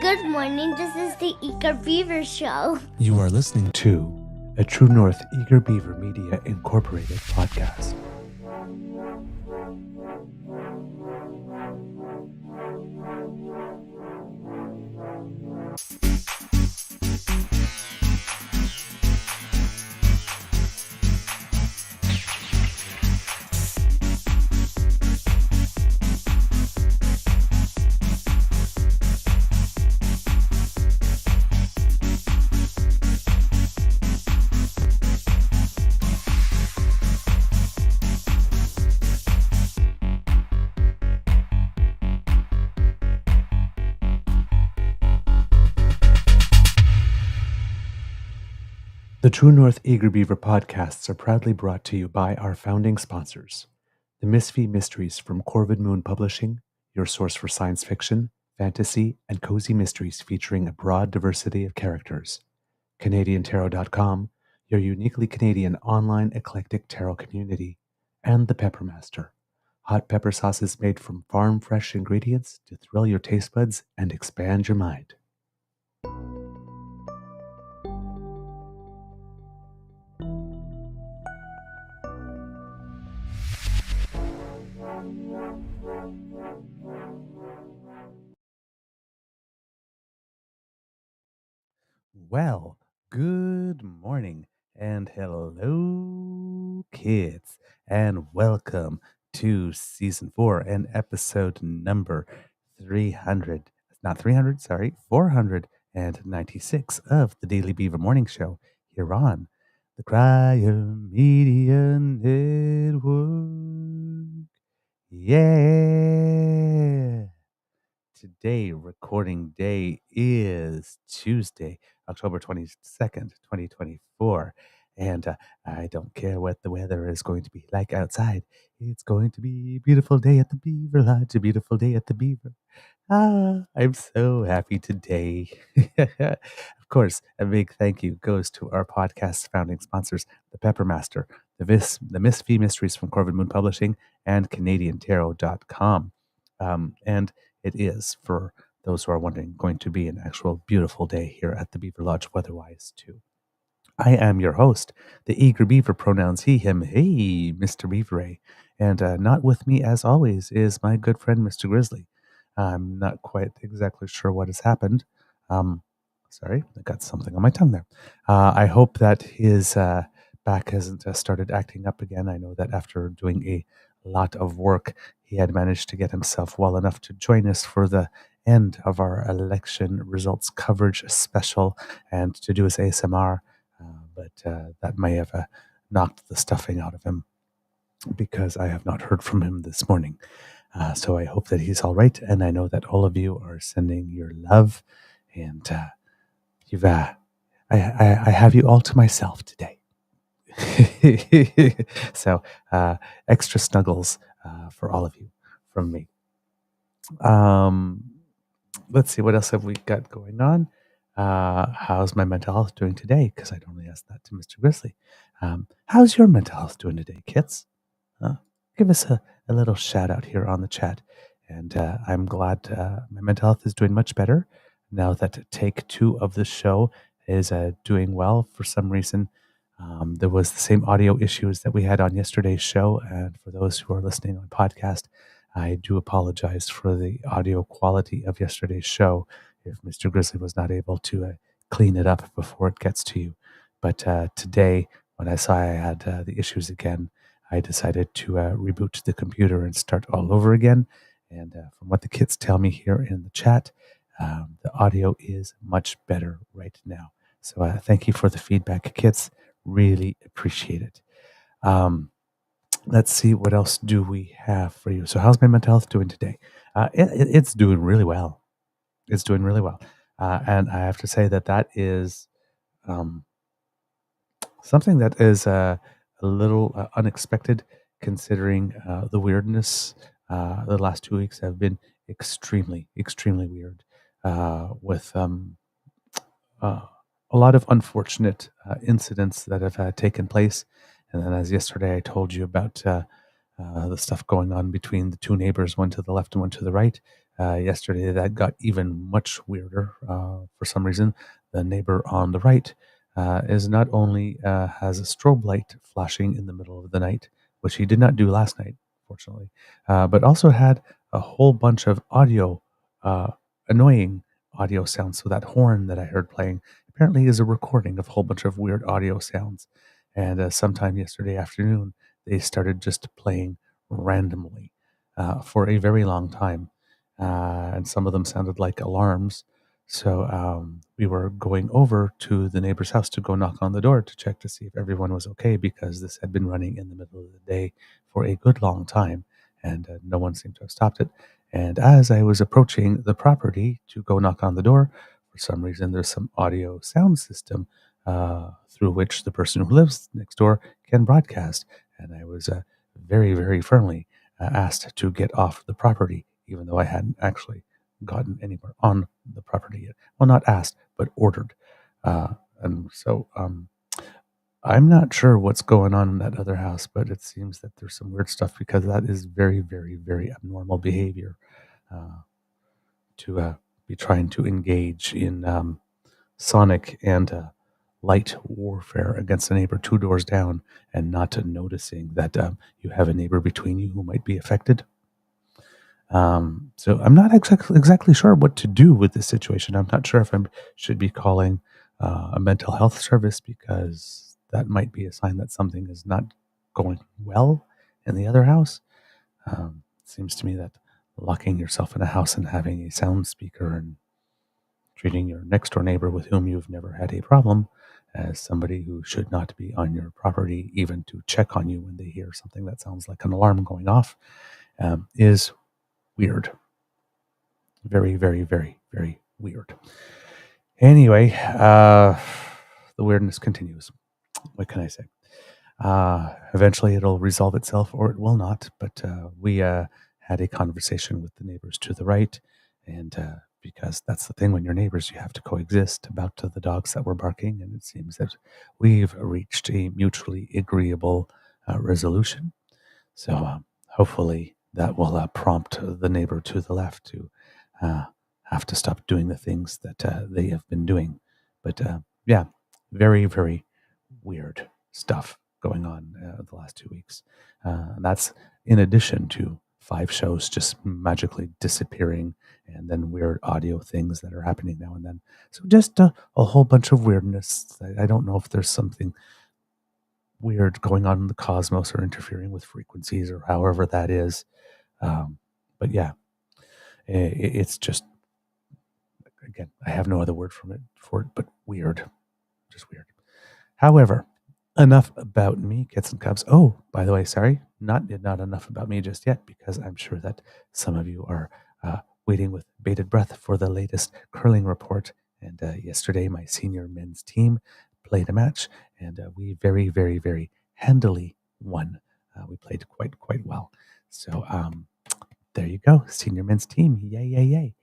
Good morning, this is the Eager Beaver Show. You are listening to a True North Eager Beaver Media Incorporated podcast. The True North Eager Beaver podcasts are proudly brought to you by our founding sponsors, the Misfit Mysteries from Corvid Moon Publishing, your source for science fiction, fantasy, and cozy mysteries featuring a broad diversity of characters, CanadianTarot.com, your uniquely Canadian online eclectic tarot community, and the Peppermaster, hot pepper sauces made from farm-fresh ingredients to thrill your taste buds and expand your mind. Well, good morning and hello, kids, and welcome to season 4 and episode number 496 of the Daily Beaver Morning Show here on the Crier Media Network. Yeah. Today, recording day is Tuesday, October 22nd, 2024. And I don't care what the weather is going to be like outside. It's going to be a beautiful day at the Beaver Lodge, a beautiful day at the Beaver. I'm so happy today. Of course, a big thank you goes to our podcast's founding sponsors, the Peppermaster, the Misfit Mysteries from Corvid Moon Publishing, and CanadianTarot.com. And it is, for those who are wondering, going to be an actual beautiful day here at the Beaver Lodge weather-wise too. I am your host, the Eager Beaver, pronouns he, him, hey, Mr. Beaver. And not with me, as always, is my good friend, Mr. Grizzly. I'm not quite exactly sure what has happened. Sorry, I got something on my tongue there. I hope that his back hasn't started acting up again. I know that after doing a lot of work, he had managed to get himself well enough to join us for the end of our election results coverage special and to do his ASMR. But that may have knocked the stuffing out of him because I have not heard from him this morning. So I hope that he's all right. And I know that all of you are sending your love. And I have you all to myself today. So extra snuggles for all of you from me. Let's see, what else have we got going on? How's my mental health doing today? Because I normally ask that to Mr. Grizzly. How's your mental health doing today, kids? Give us a little shout out here on the chat. And I'm glad my mental health is doing much better now that take 2 of the show is doing well. For some reason, there was the same audio issues that we had on yesterday's show. And for those who are listening on podcast, I do apologize for the audio quality of yesterday's show if Mr. Grizzly was not able to clean it up before it gets to you. But today, when I saw I had the issues again, I decided to reboot the computer and start all over again. And from what the kids tell me here in the chat, the audio is much better right now. So thank you for the feedback, kids. Really appreciate it. Let's see, what else do we have for you? So how's my mental health doing today? It's doing really well. It's doing really well. And I have to say that is something that is a little unexpected, considering the weirdness. The last 2 weeks have been extremely, extremely weird, with a lot of unfortunate incidents that have taken place. And then, as yesterday I told you about the stuff going on between the 2 neighbors, one to the left and one to the right. Yesterday, that got even much weirder. For some reason, the neighbor on the right is not only has a strobe light flashing in the middle of the night, which he did not do last night, fortunately, but also had a whole bunch of uh, annoying audio sounds. So that horn that I heard playing apparently is a recording of a whole bunch of weird audio sounds. And sometime yesterday afternoon, they started just playing randomly for a very long time. And some of them sounded like alarms. So we were going over to the neighbor's house to go knock on the door to check to see if everyone was okay, because this had been running in the middle of the day for a good long time, and no one seemed to have stopped it. And as I was approaching the property to go knock on the door, for some reason there's some audio sound system through which the person who lives next door can broadcast. And I was very, very firmly asked to get off the property, even though I hadn't actually gotten anywhere on the property yet. Well, not asked, but ordered. And so I'm not sure what's going on in that other house, but it seems that there's some weird stuff, because that is very, very, very abnormal behavior uh, to be trying to engage in sonic and light warfare against a neighbor 2 doors down and not noticing that you have a neighbor between you who might be affected. So I'm not exactly sure what to do with this situation. I'm not sure if I should be calling a mental health service, because that might be a sign that something is not going well in the other house. It seems to me that locking yourself in a house and having a sound speaker and treating your next door neighbor with whom you've never had a problem as somebody who should not be on your property, even to check on you when they hear something that sounds like an alarm going off, is weird. Very, very, very, very weird. Anyway, the weirdness continues. What can I say? Eventually it'll resolve itself, or it will not. But we had a conversation with the neighbors to the right. And because that's the thing, when you're neighbors, you have to coexist, about the dogs that were barking. And it seems that we've reached a mutually agreeable resolution. So hopefully that will prompt the neighbor to the left to uh, have to stop doing the things that they have been doing. But yeah, very, very weird stuff going on the last 2 weeks. That's in addition to 5 shows just magically disappearing, and then weird audio things that are happening now and then. So just a whole bunch of weirdness. I don't know if there's something weird going on in the cosmos or interfering with frequencies or however that is. But yeah, it's just, again, I have no other word for it, but weird, just weird. However, enough about me, kits and cubs. Oh, by the way, sorry, not enough about me just yet, because I'm sure that some of you are waiting with bated breath for the latest curling report. And yesterday, my senior men's team played a match, and we very, very, very handily won. We played quite well. So there you go, senior men's team, yay, yay, yay!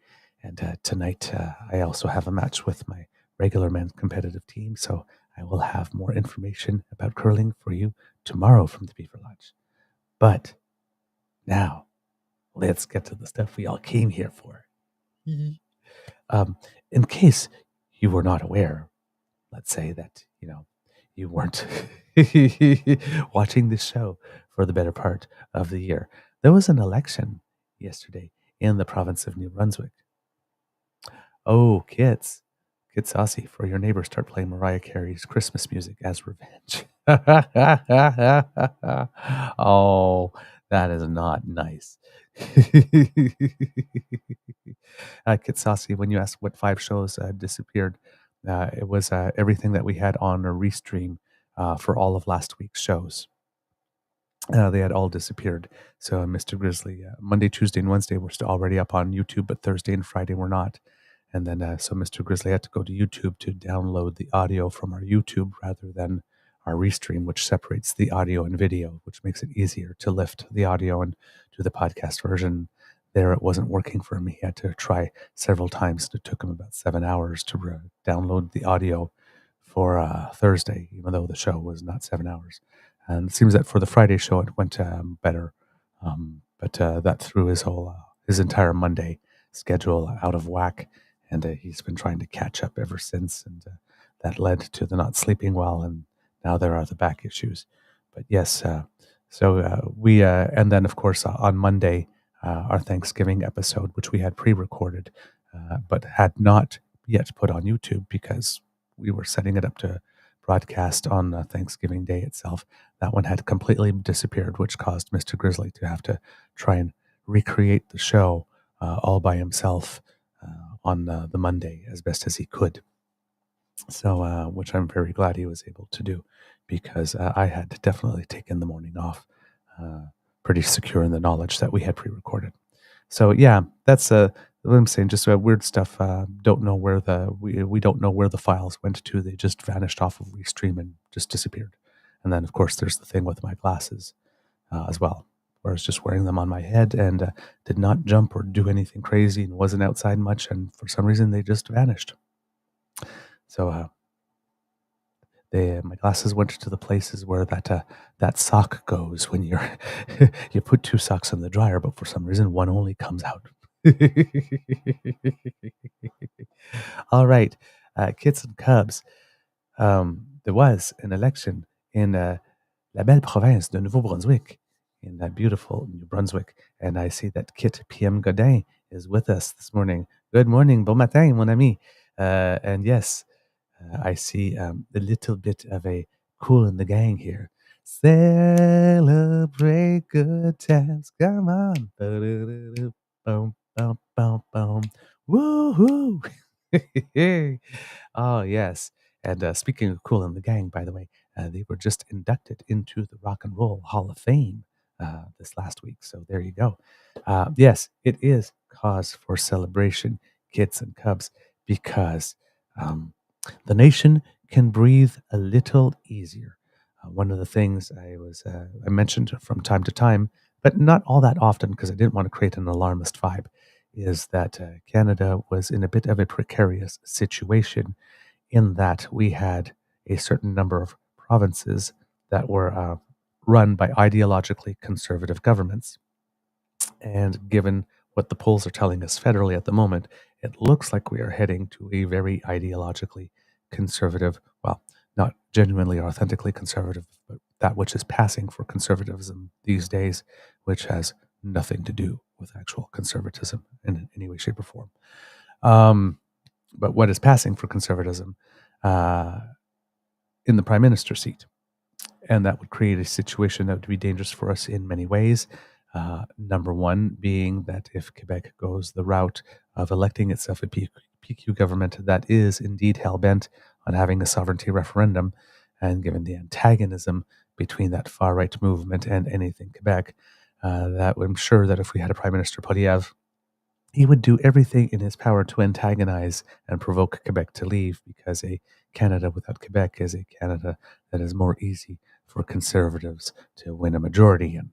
And tonight, I also have a match with my regular men's competitive team. So I will have more information about curling for you tomorrow from the Beaver Lodge. But now, let's get to the stuff we all came here for. In case you were not aware, let's say that, you weren't watching this show for the better part of the year. There was an election yesterday in the province of New Brunswick. Oh, kids, get saucy, for your neighbors start playing Mariah Carey's Christmas music as revenge. Oh, that is not nice. Get saucy, when you asked what 5 shows disappeared, it was everything that we had on a restream for all of last week's shows. They had all disappeared. So Mr. Grizzly, Monday, Tuesday, and Wednesday were still already up on YouTube, but Thursday and Friday were not. And then so Mr. Grizzly had to go to YouTube to download the audio from our YouTube rather than our restream, which separates the audio and video, which makes it easier to lift the audio and do the podcast version. There, it wasn't working for him. He had to try several times. It took him about 7 hours to download the audio for Thursday, even though the show was not 7 hours. And it seems that for the Friday show, it went better. But that threw his entire Monday. schedule out of whack, and he's been trying to catch up ever since, and that led to the not sleeping well, and now there are the back issues. But yes, we and then of course on Monday, our Thanksgiving episode, which we had pre-recorded, but had not yet put on YouTube because we were setting it up to broadcast on Thanksgiving Day itself. That one had completely disappeared, which caused Mr. Grizzly to have to try and recreate the show all by himself on the Monday as best as he could. So, which I'm very glad he was able to do, because I had definitely taken the morning off, pretty secure in the knowledge that we had pre-recorded. So yeah, that's what I'm saying. Just weird stuff. Don't know where we don't know where the files went to. They just vanished off of Restream and just disappeared. And then of course there's the thing with my glasses as well, where I was just wearing them on my head and did not jump or do anything crazy and wasn't outside much, and for some reason they just vanished. So my glasses went to the places where that sock goes when you're you put two socks in the dryer, but for some reason one only comes out. All right, kids and cubs. There was an election in la belle province de Nouveau-Brunswick, in that beautiful New Brunswick, and I see that Kit PM Godin is with us this morning. Good morning, bon matin, mon ami. And yes, I see a little bit of a Cool in the Gang here. Celebrate good times, come on. Boom, boom, boom, boom. Woohoo! Oh, yes. And speaking of Cool in the Gang, by the way, they were just inducted into the Rock and Roll Hall of Fame this last week. So there you go. Yes, it is cause for celebration, kids and cubs, because the nation can breathe a little easier. One of the things I mentioned from time to time, but not all that often because I didn't want to create an alarmist vibe, is that Canada was in a bit of a precarious situation, in that we had a certain number of provinces that were run by ideologically conservative governments. And given what the polls are telling us federally at the moment, it looks like we are heading to a very ideologically conservative, well, not genuinely or authentically conservative, but that which is passing for conservatism these days, which has nothing to do with actual conservatism in any way, shape, or form. But what is passing for conservatism in the prime minister seat? And that would create a situation that would be dangerous for us in many ways. Number one being that if Quebec goes the route of electing itself a PQ government that is indeed hell-bent on having a sovereignty referendum, and given the antagonism between that far-right movement and anything Quebec, that I'm sure that if we had a Prime Minister Poilievre, he would do everything in his power to antagonize and provoke Quebec to leave, because a Canada without Quebec is a Canada that is more easy for conservatives to win a majority in.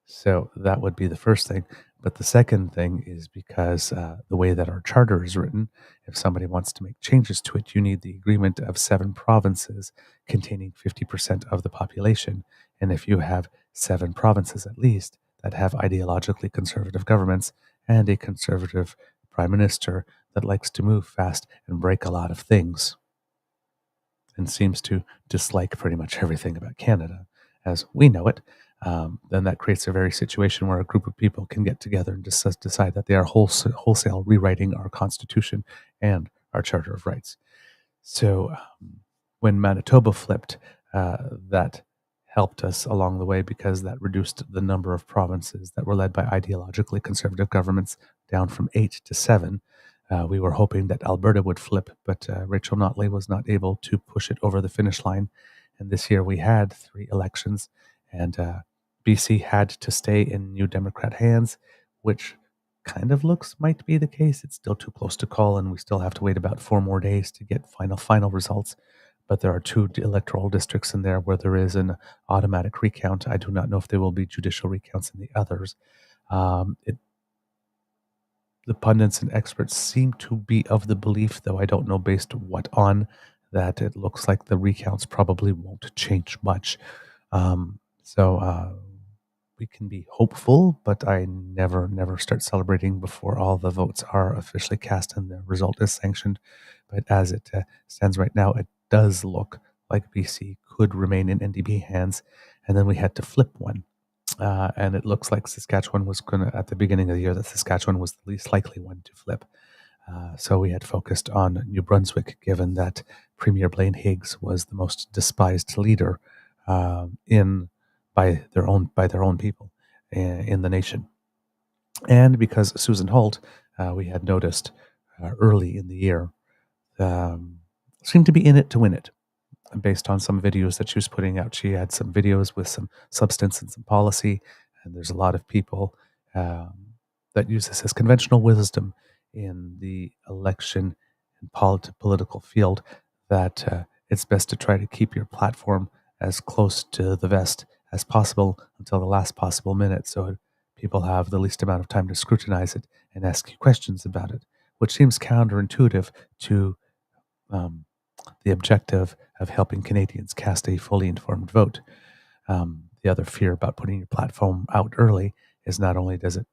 So that would be the first thing. But the second thing is because the way that our charter is written, if somebody wants to make changes to it, you need the agreement of 7 provinces containing 50% of the population. And if you have 7 provinces at least that have ideologically conservative governments and a conservative prime minister that likes to move fast and break a lot of things, and seems to dislike pretty much everything about Canada as we know it, then that creates a very situation where a group of people can get together and just decide that they are wholesale rewriting our Constitution and our Charter of Rights. So when Manitoba flipped, that helped us along the way, because that reduced the number of provinces that were led by ideologically conservative governments down from 8 to 7. We were hoping that Alberta would flip, but Rachel Notley was not able to push it over the finish line. And this year we had 3 elections, and BC had to stay in New Democrat hands, which kind of looks might be the case. It's still too close to call, and we still have to wait about 4 more days to get final results. But there are 2 electoral districts in there where there is an automatic recount. I do not know if there will be judicial recounts in the others. The pundits and experts seem to be of the belief, though I don't know based what on, that it looks like the recounts probably won't change much. So we can be hopeful, but I never start celebrating before all the votes are officially cast and the result is sanctioned. But as it stands right now, it does look like BC could remain in NDP hands. And then we had to flip one. And it looks like Saskatchewan was going to, at the beginning of the year, that Saskatchewan was the least likely one to flip. So we had focused on New Brunswick, given that Premier Blaine Higgs was the most despised leader in by their own people in the nation, and because Susan Holt, we had noticed early in the year, um, seemed to be in it to win it. Based on some videos that she was putting out, she had some videos with some substance and some policy, and there's a lot of people that use this as conventional wisdom in the election and political field, that it's best to try to keep your platform as close to the vest as possible until the last possible minute, so people have the least amount of time to scrutinize it and ask you questions about it, which seems counterintuitive to um, the objective of helping Canadians cast a fully informed vote. The other fear about putting your platform out early is not only does it,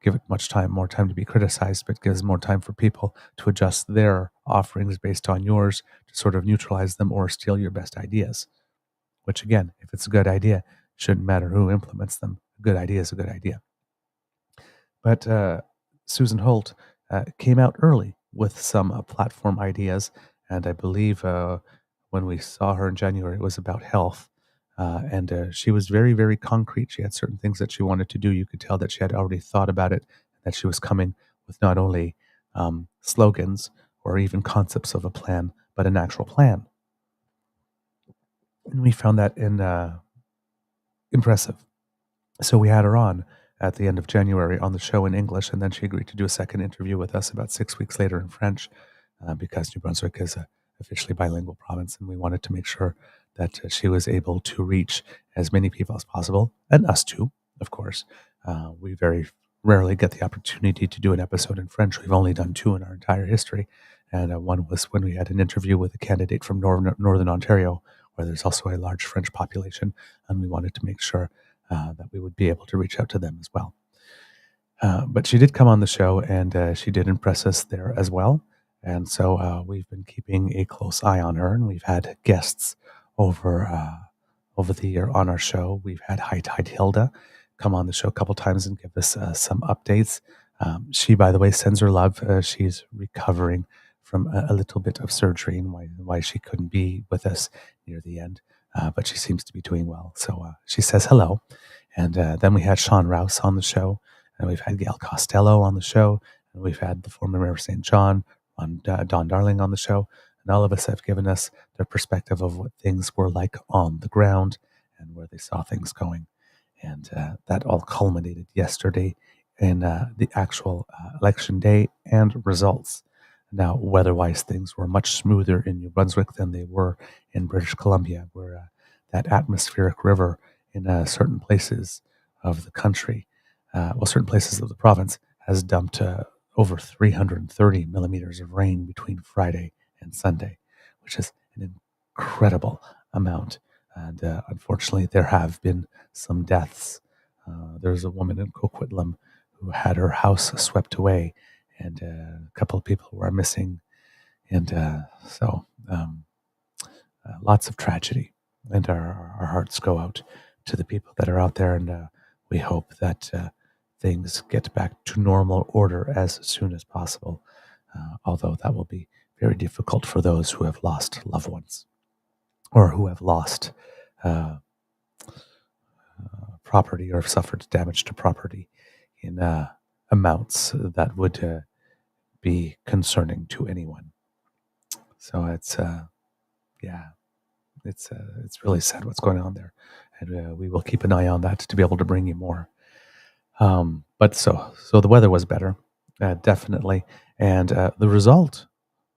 give it more time to be criticized, but gives more time for people to adjust their offerings based on yours to sort of neutralize them or steal your best ideas. Which again, if it's a good idea, shouldn't matter who implements them. A good idea is a good idea. But Susan Holt came out early with some platform ideas, and I believe when we saw her in January, it was about health. And she was very, very concrete. She had certain things that she wanted to do. You could tell that she had already thought about it, that she was coming with not only slogans or even concepts of a plan, but an actual plan. And we found that impressive. So we had her on at the end of January on the show in English, and then she agreed to do a second interview with us about 6 weeks later in French, because New Brunswick is a officially bilingual province, and we wanted to make sure that she was able to reach as many people as possible, and us too, of course. We very rarely get the opportunity to do an episode in French. We've only done 2 in our entire history, and one was when we had an interview with a candidate from Northern Ontario, where there's also a large French population, and we wanted to make sure that we would be able to reach out to them as well. But she did come on the show, and she did impress us there as well. And so we've been keeping a close eye on her, and we've had guests over the year on our show. We've had High Tide Hilda come on the show a couple times and give us some updates. She, by the way, sends her love. She's recovering from a little bit of surgery, and why she couldn't be with us near the end. But she seems to be doing well. So she says hello. And then we had Sean Rouse on the show, and we've had Gail Costello on the show, and we've had the former Mayor of St. John, Don Darling, on the show. And all of us have given us their perspective of what things were like on the ground and where they saw things going. And that all culminated yesterday in the actual election day and results. Now, weather-wise, things were much smoother in New Brunswick than they were in British Columbia, where that atmospheric river in certain places of the country, certain places of the province, has dumped over 330 millimeters of rain between Friday and Sunday, which is an incredible amount. And unfortunately, there have been some deaths. There's a woman in Coquitlam who had her house swept away, and a couple of people were missing. And lots of tragedy. And our hearts go out to the people that are out there, and we hope that things get back to normal order as soon as possible, although that will be very difficult for those who have lost loved ones or who have lost property or have suffered damage to property in amounts that would be concerning to anyone. So it's really sad what's going on there, and we will keep an eye on that to be able to bring you more. But so the weather was better, definitely, and the result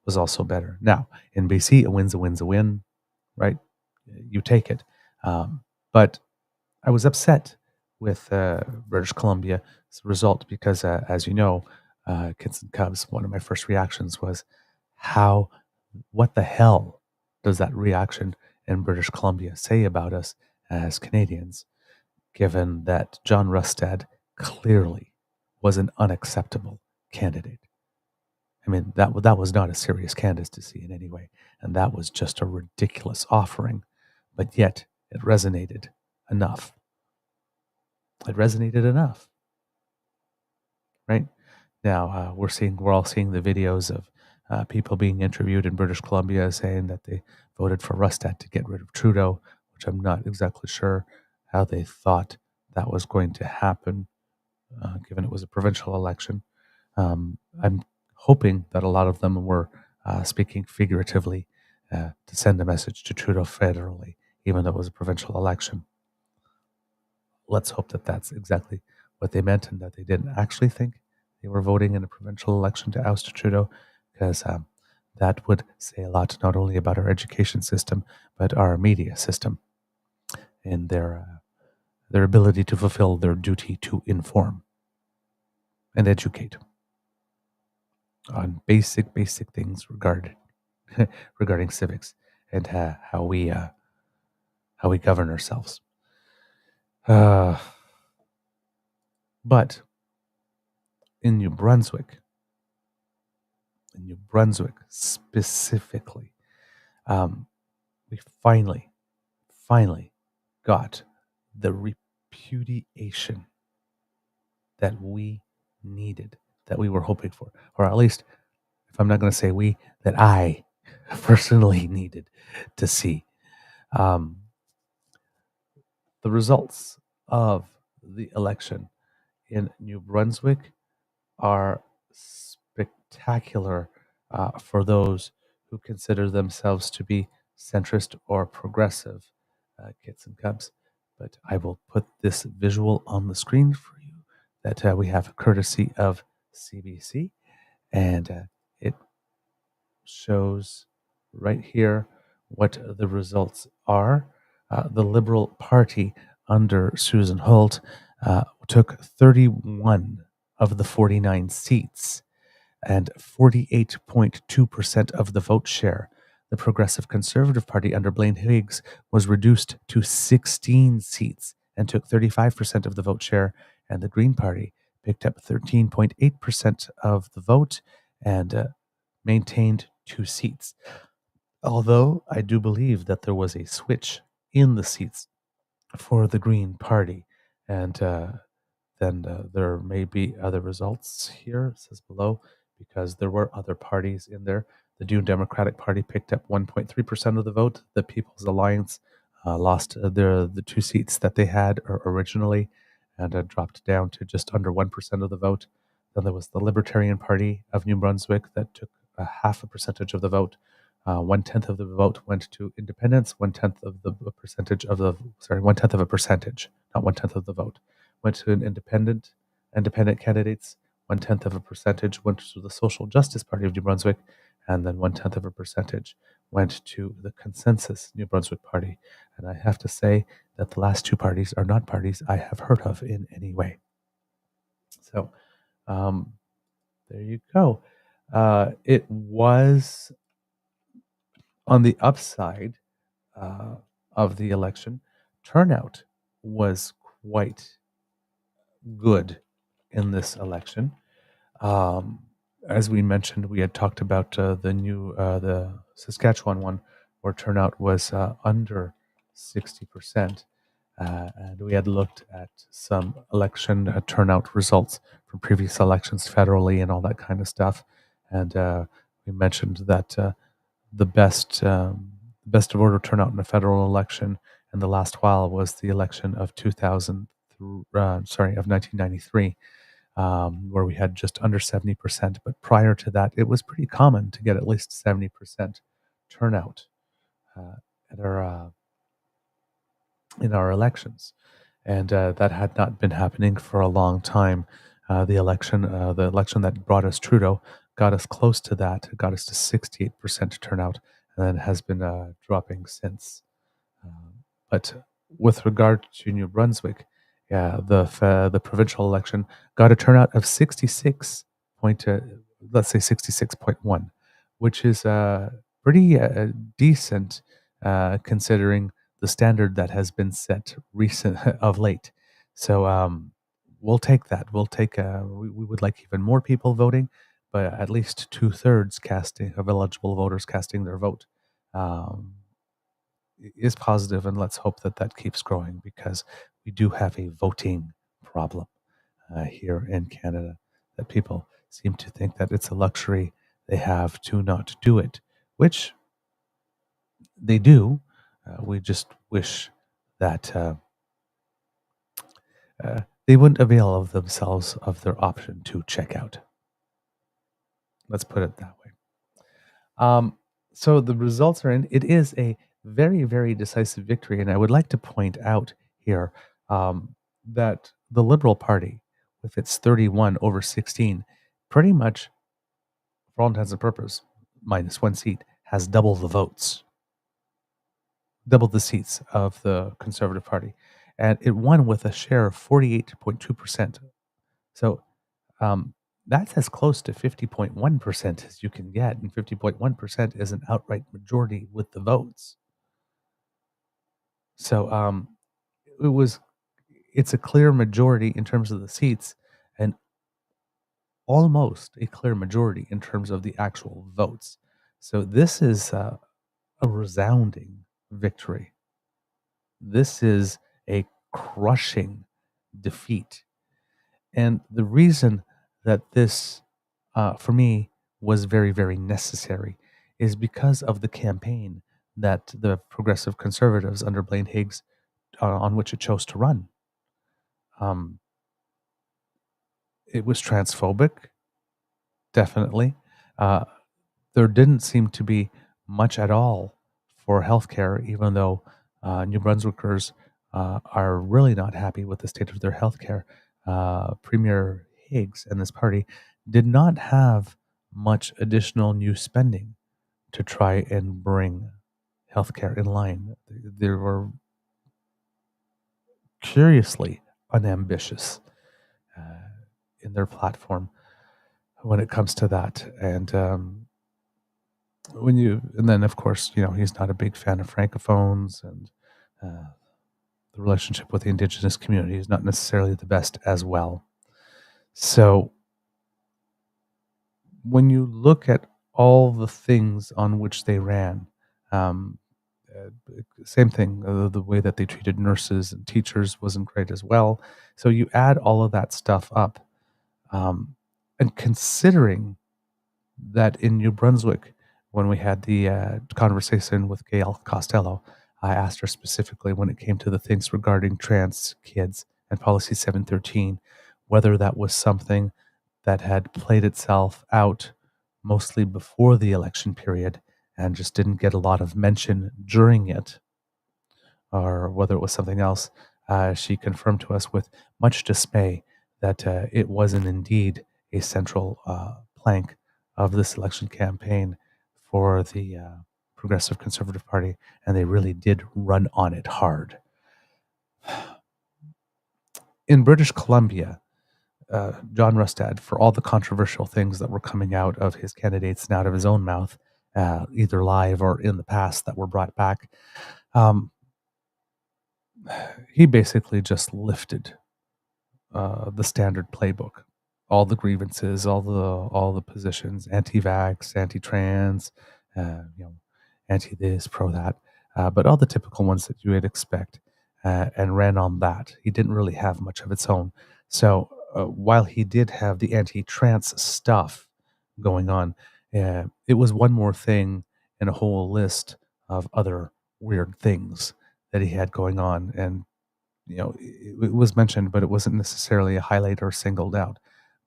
was also better. Now in BC, a win's a win, right? You take it. But I was upset with British Columbia's result because, as you know, Kids and Cubs, one of my first reactions was, what the hell does that reaction in British Columbia say about us as Canadians? given that John Rustad clearly was an unacceptable candidate. I mean, that was not a serious candidacy in any way, and that was just a ridiculous offering, but yet it resonated enough. It resonated enough, right? Now we're all seeing the videos of people being interviewed in British Columbia saying that they voted for Rustad to get rid of Trudeau, which I'm not exactly sure how they thought that was going to happen, given it was a provincial election. I'm hoping that a lot of them were speaking figuratively to send a message to Trudeau federally, even though it was a provincial election. Let's hope that that's exactly what they meant and that they didn't actually think they were voting in a provincial election to oust Trudeau, because that would say a lot not only about our education system, but our media system and their ability to fulfill their duty to inform and educate on basic things regarding civics and how we govern ourselves. But in New Brunswick specifically, we finally got the repudiation that we needed, that we were hoping for, or at least, if I'm not going to say we, that I personally needed to see. The results of the election in New Brunswick are spectacular for those who consider themselves to be centrist or progressive, kits and cubs. But I will put this visual on the screen for you that we have courtesy of CBC, and it shows right here what the results are. The Liberal Party under Susan Holt took 31 of the 49 seats and 48.2% of the vote share. The Progressive Conservative Party under Blaine Higgs was reduced to 16 seats and took 35% of the vote share, and the Green Party picked up 13.8% of the vote and maintained 2 seats. Although I do believe that there was a switch in the seats for the Green Party, and then there may be other results here, it says below, because there were other parties in there. The New Democratic Party picked up 1.3% of the vote. The People's Alliance lost the 2 seats that they had originally and dropped down to just under 1% of the vote. Then there was the Libertarian Party of New Brunswick that took a half a percentage of the vote. 1/10 of the vote went to independents. 1/10 of the percentage of the 1/10 of a percentage, not 1/10 of the vote, went to an independent candidates. 1/10 of a percentage went to the Social Justice Party of New Brunswick, and then 1/10 of a percentage went to the Consensus New Brunswick Party. And I have to say that the last 2 parties are not parties I have heard of in any way. So there you go. It was on the upside of the election. Turnout was quite good in this election. As we mentioned, we had talked about the Saskatchewan one, where turnout was under 60%. And we had looked at some election turnout results from previous elections federally and all that kind of stuff. And we mentioned that the best voter turnout in a federal election in the last while was the election of 1993, where we had just under 70%. But prior to that, it was pretty common to get at least 70% turnout at our in our elections, and that had not been happening for a long time. The election that brought us Trudeau got us close to that, got us to 68% turnout, and then has been dropping since. But with regard to New Brunswick, the provincial election got a turnout of 66.1, which is pretty decent considering the standard that has been set recent of late. So we'll take that. We'll take. We would like even more people voting, but at least 2/3 casting of eligible voters casting their vote um, is positive, and let's hope that that keeps growing because we do have a voting problem here in Canada. That people seem to think that it's a luxury they have to not do it, which they do. We just wish that they wouldn't avail of themselves of their option to check out. Let's put it that way. So the results are in. It is a very, very decisive victory, and I would like to point out here that the Liberal Party, with its 31 over 16, pretty much, for all intents and purposes, minus one seat, has double the votes, double the seats of the Conservative Party, and it won with a share of 48.2%. So um, that's as close to 50.1% as you can get, and 50.1% is an outright majority with the votes. So it was it's a clear majority in terms of the seats, and almost a clear majority in terms of the actual votes. So this is a resounding victory. This is a crushing defeat. And the reason that this, for me, was very, very necessary is because of the campaign that the progressive conservatives under Blaine Higgs, on which it chose to run. Um, it was transphobic, definitely. Uh, there didn't seem to be much at all for healthcare, even though New Brunswickers are really not happy with the state of their healthcare. Premier Higgs and this party did not have much additional new spending to try and bring healthcare in line. They were curiously unambitious in their platform when it comes to that. And and then of course, he's not a big fan of francophones, and the relationship with the Indigenous community is not necessarily the best as well. So when you look at all the things on which they ran, um, uh, same thing, the way that they treated nurses and teachers wasn't great as well. So you add all of that stuff up, and considering that in New Brunswick, when we had the conversation with Gail Costello, I asked her specifically when it came to the things regarding trans kids and Policy 713, whether that was something that had played itself out mostly before the election period and just didn't get a lot of mention during it, or whether it was something else. She confirmed to us with much dismay that it wasn't indeed a central plank of this election campaign for the Progressive Conservative Party, and they really did run on it hard. In British Columbia, John Rustad, for all the controversial things that were coming out of his candidates and out of his own mouth, either live or in the past that were brought back, he basically just lifted the standard playbook, all the grievances, all the positions, anti-vax, anti-trans, anti this, pro that, but all the typical ones that you would expect, and ran on that. He didn't really have much of its own. So while he did have the anti-trans stuff going on, it was one more thing in a whole list of other weird things that he had going on, and it was mentioned, but it wasn't necessarily a highlight or singled out.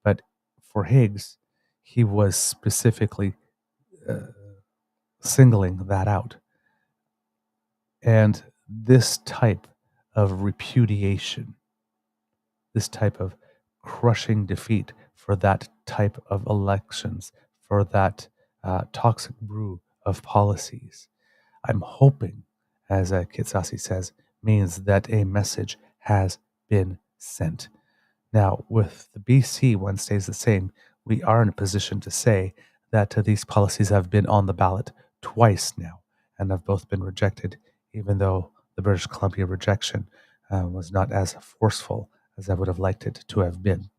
But for Higgs, he was specifically uh, singling that out. And this type of repudiation, this type of crushing defeat for that type of elections, for that toxic brew of policies, I'm hoping, as Kit Sassi says, means that a message has been sent. Now, with the BC one stays the same, we are in a position to say that these policies have been on the ballot twice now and have both been rejected, even though the British Columbia rejection was not as forceful as I would have liked it to have been.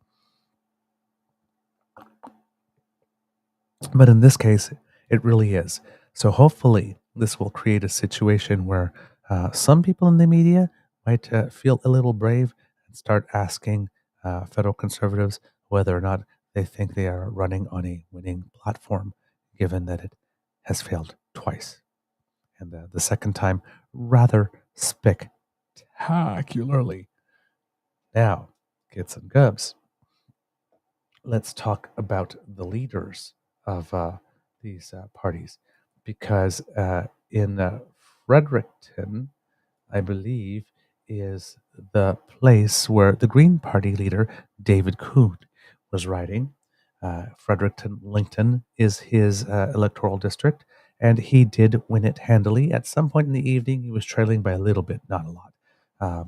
But in this case, it really is. So hopefully, this will create a situation where some people in the media might feel a little brave and start asking federal conservatives whether or not they think they are running on a winning platform, given that it has failed twice. And the second time, rather spectacularly. Now, kids and cubs, let's talk about the leaders of these parties, because in Fredericton, I believe, is the place where the Green Party leader David Coon was riding. Fredericton Lincoln is his electoral district, and he did win it handily. At some point in the evening, he was trailing by a little bit, not a lot,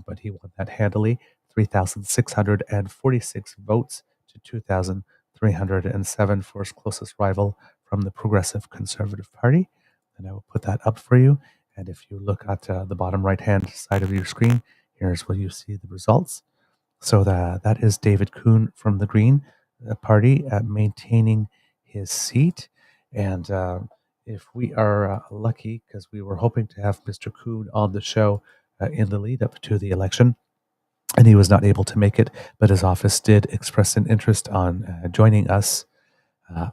but he won that handily, 3,646 votes to 2,307 for his closest rival from the Progressive Conservative Party. And I will put that up for you. And if you look at the bottom right-hand side of your screen, here's where you see the results. So that is David Coon from the Green Party maintaining his seat. And if we are lucky, because we were hoping to have Mr. Coon on the show in the lead up to the election, and he was not able to make it, but his office did express an interest on joining us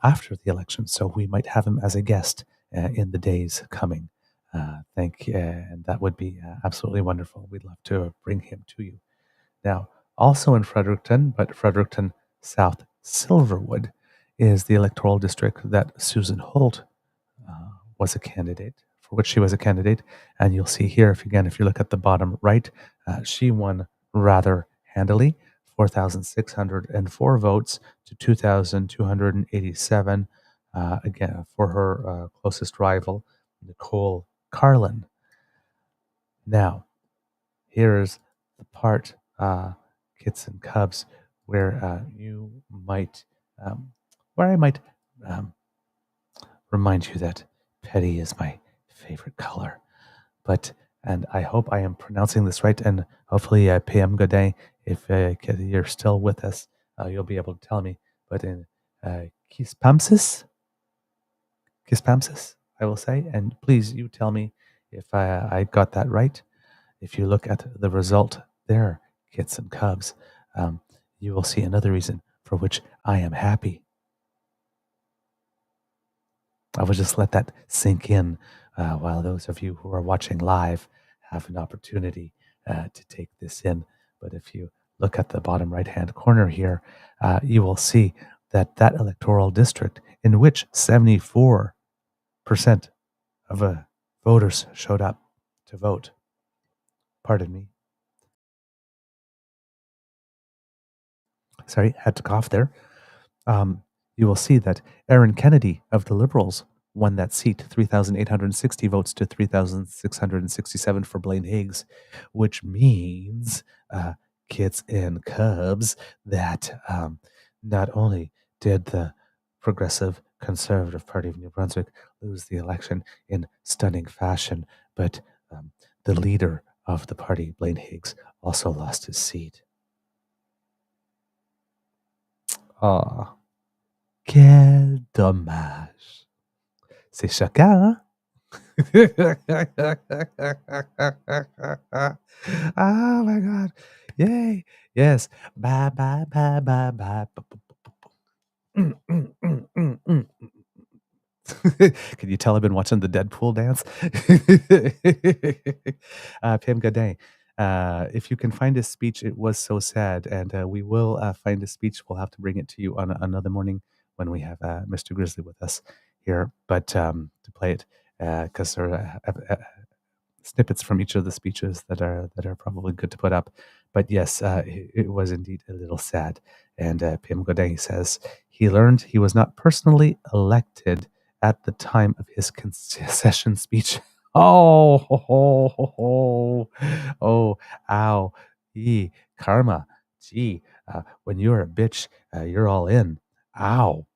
after the election. So we might have him as a guest in the days coming. And that would be absolutely wonderful. We'd love to bring him to you. Now, also in Fredericton, but Fredericton South Silverwood is the electoral district that Susan Holt was a candidate, for which she was a candidate. And you'll see here, if you look at the bottom right, she won rather handily, 4,604 votes to 2,287, again, for her closest rival, Nicole Carlin. Now, here's the part, kids and cubs, where where I might remind you that petty is my favorite color. And I hope I am pronouncing this right, and hopefully, PM Godet, if you're still with us, you'll be able to tell me. But in Quispamsis, I will say, and please, you tell me if I got that right. If you look at the result there, kids and cubs, you will see another reason for which I am happy. I will just let that sink in while those of you who are watching live have an opportunity to take this in. But if you look at the bottom right-hand corner here, you will see that electoral district in which 74% of voters showed up to vote. Pardon me. Sorry, had to cough there. You will see that Aaron Kennedy of the Liberals won that seat, 3,860 votes to 3,667 for Blaine Higgs, which means, kids and cubs, that not only did the Progressive Conservative Party of New Brunswick lose the election in stunning fashion, but the leader of the party, Blaine Higgs, also lost his seat. Ah. Quel dommage. C'est choquant, hein? Oh my God. Yay. Yes. Bye, bye, bye, bye, bye. Can you tell I've been watching the Deadpool dance? Pam Gadet, if you can find his speech, it was so sad. And we will find his speech. We'll have to bring it to you on another morning when we have Mr. Grizzly with us here, but to play it, because there are snippets from each of the speeches that are probably good to put up. But yes, it was indeed a little sad. And Pim Godin says he learned he was not personally elected at the time of his concession speech. Oh, ho, ho, ho, ho. Oh, ow, karma. Gee, when you're a bitch, you're all in. Ow.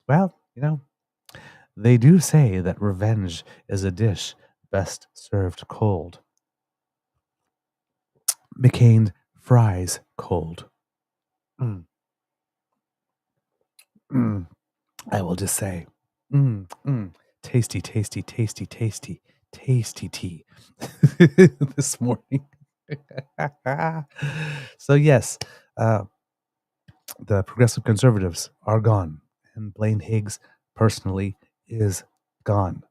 Well, they do say that revenge is a dish best served cold. McCain fries cold. Mm. Mm. I will just say, tasty, tasty, tasty, tasty, tasty tea this morning. So, yes, uh, the progressive conservatives are gone, and Blaine Higgs personally is gone.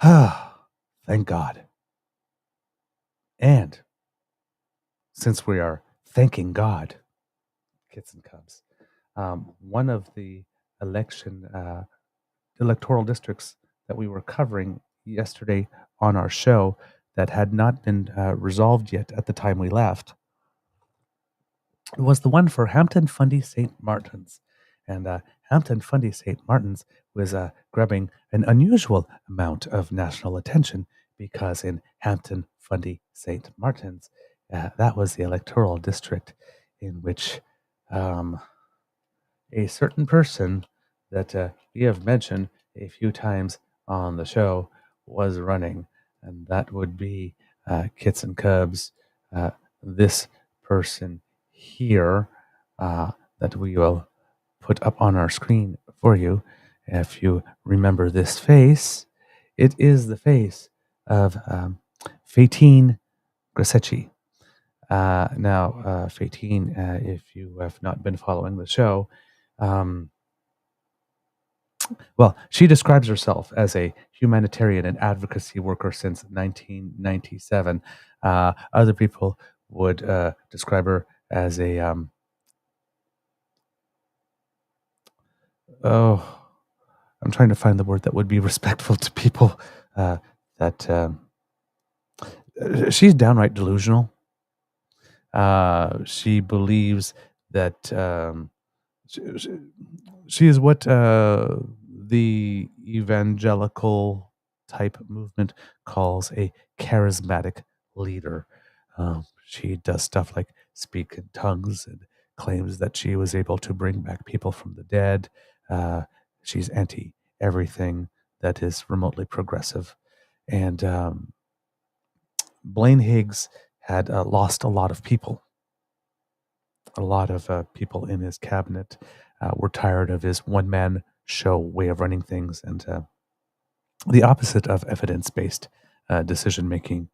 Thank God. And since we are thanking God, kits and cubs, one of the electoral districts that we were covering yesterday on our show that had not been resolved yet at the time we left was the one for Hampton Fundy St. Martin's. And Hampton Fundy St. Martin's was grabbing an unusual amount of national attention because in Hampton Fundy St. Martin's, that was the electoral district in which a certain person that we have mentioned a few times on the show was running, and that would be Kits and Cubs. This person here that we will put up on our screen for you. If you remember this face, it is the face of Fatine Grasecci. Now, Fatine, if you have not been following the show, um, well, she describes herself as a humanitarian and advocacy worker since 1997. Other people would describe her as a I'm trying to find the word that would be respectful to people. That she's downright delusional. She believes that she is what the evangelical type movement calls a charismatic leader. She does stuff like speak in tongues and claims that she was able to bring back people from the dead. She's anti everything that is remotely progressive. And Blaine Higgs had lost a lot of people. A lot of people in his cabinet were tired of his one-man show way of running things and the opposite of evidence-based decision-making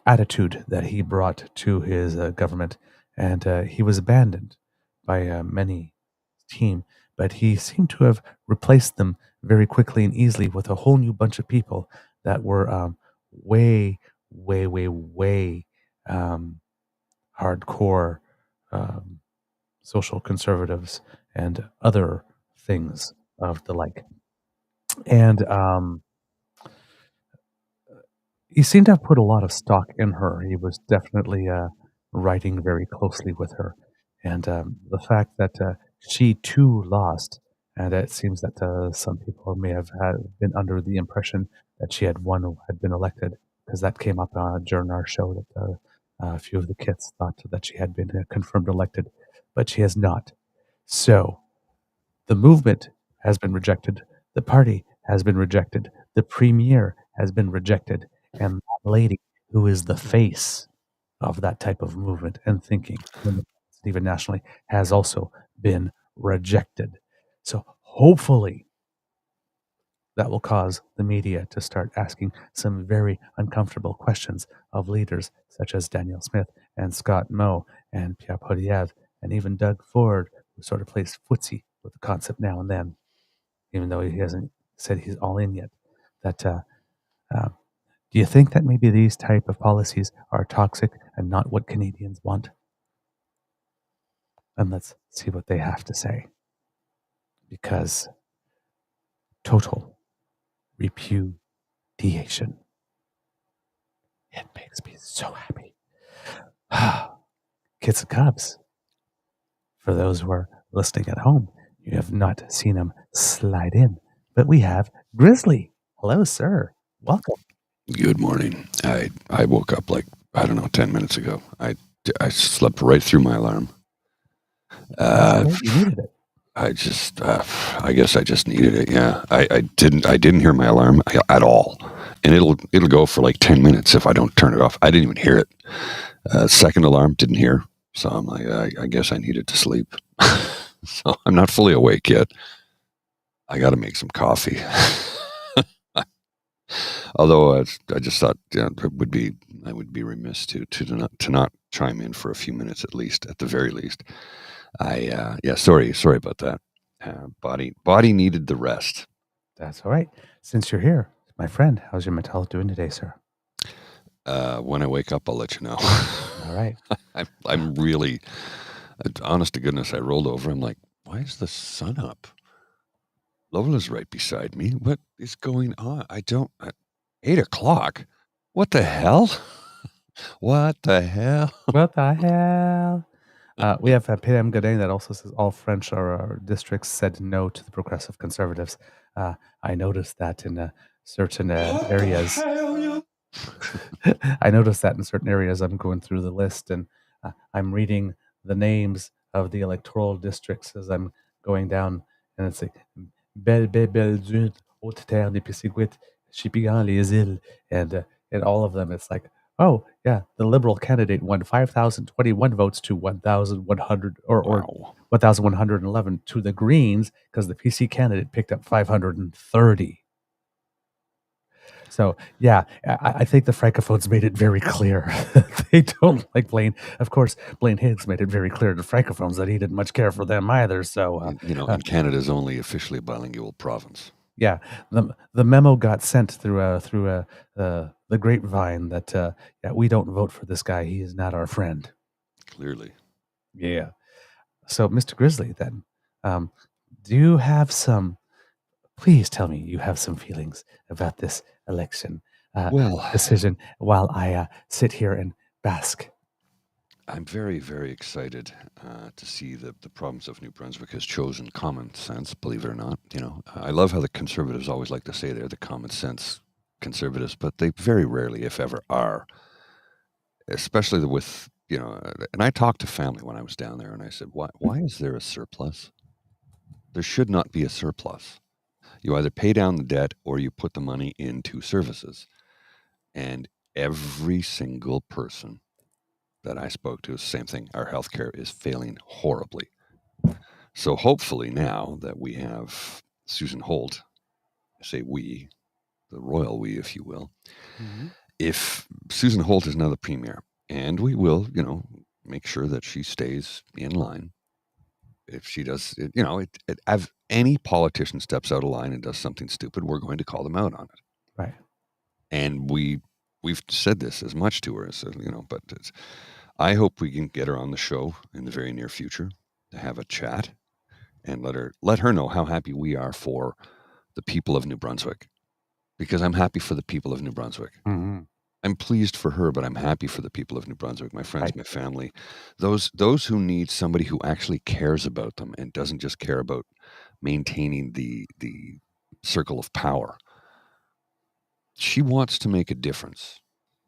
attitude that he brought to his government. And he was abandoned by many team, but he seemed to have replaced them very quickly and easily with a whole new bunch of people that were way, way, way, way hardcore social conservatives and other things of the like. And he seemed to have put a lot of stock in her. He was definitely writing very closely with her. And the fact that she too lost, and it seems that some people may have been under the impression that she had won or had been elected, because that came up during our show that a few of the kits thought that she had been confirmed elected, but she has not. So the movement has been rejected. The party has been rejected. The premier has been rejected. And that lady, who is the face of that type of movement and thinking, even nationally, has also been rejected. So hopefully that will cause the media to start asking some very uncomfortable questions of leaders such as Daniel Smith and Scott Moe and Pierre Poilievre and even Doug Ford, who sort of plays footsie with the concept now and then, even though he hasn't said he's all in yet. That do you think that maybe these type of policies are toxic and not what Canadians want? And let's see what they have to say. Because total repudiation. It makes me so happy. Kids and Cubs. For those who are listening at home, you have not seen him slide in, but we have Grizzly. Hello, sir. Welcome. Good morning. I woke up like, 10 minutes ago. I slept right through my alarm. You needed it. I guess I just needed it. Yeah. I didn't hear my alarm at all. and it'll go for like 10 minutes if I don't turn it off. I didn't even hear it. Second alarm, didn't hear. So I'm like, I guess I needed to sleep. So I'm not fully awake yet. I got to make some coffee. Although I just thought I would be remiss to not chime in for a few minutes at least, at the very least. Sorry about that. Body needed the rest. That's all right. Since you're here, my friend, how's your mental health doing today, sir? When I wake up, I'll let you know. All right. I'm really, honest to goodness, I rolled over. I'm like, why is the sun up? Lola's right beside me. What is going on? 8 o'clock? What the hell? What the hell? What the hell? We have P.M. Godin that also says all French or districts said no to the progressive conservatives. I noticed that in certain areas. I noticed that in certain areas. I'm going through the list and I'm reading the names of the electoral districts as I'm going down, and it's like Belle-Dune, Haute-Terre des Pissiguit, Chipigan, Les Îles, and in all of them, it's like, oh yeah, the Liberal candidate won 5,021 votes to 1,100 or Wow. 1,111 to the Greens because the PC candidate picked up 530. So yeah, I think the Francophones made it very clear they don't like Blaine. Of course, Blaine Higgs made it very clear to Francophones that he didn't much care for them either. So And Canada's only officially bilingual province. yeah, the memo got sent through the grapevine that we don't vote for this guy. He is not our friend. Clearly. Yeah. So, Mr. Grizzly, then, do you have some? Please tell me you have some feelings about this election decision while I sit here and bask. I'm very, very excited to see the province of New Brunswick has chosen common sense, believe it or not. I love how the Conservatives always like to say they're the common sense Conservatives, but they very rarely, if ever, are. Especially with, and I talked to family when I was down there, and I said, why is there a surplus? There should not be a surplus. You either pay down the debt or you put the money into services. And every single person that I spoke to is the same thing. Our healthcare is failing horribly. So hopefully now that we have Susan Holt, I say we, the royal we, if you will, if Susan Holt is now the premier, and we will, make sure that she stays in line. If she does, if any politician steps out of line and does something stupid, we're going to call them out on it. Right. And we've said this as much to her as, but I hope we can get her on the show in the very near future to have a chat and let her know how happy we are for the people of New Brunswick, because I'm happy for the people of New Brunswick. Mm-hmm. I'm pleased for her, but I'm happy for the people of New Brunswick, my friends, my family, those who need somebody who actually cares about them and doesn't just care about maintaining the circle of power. She wants to make a difference.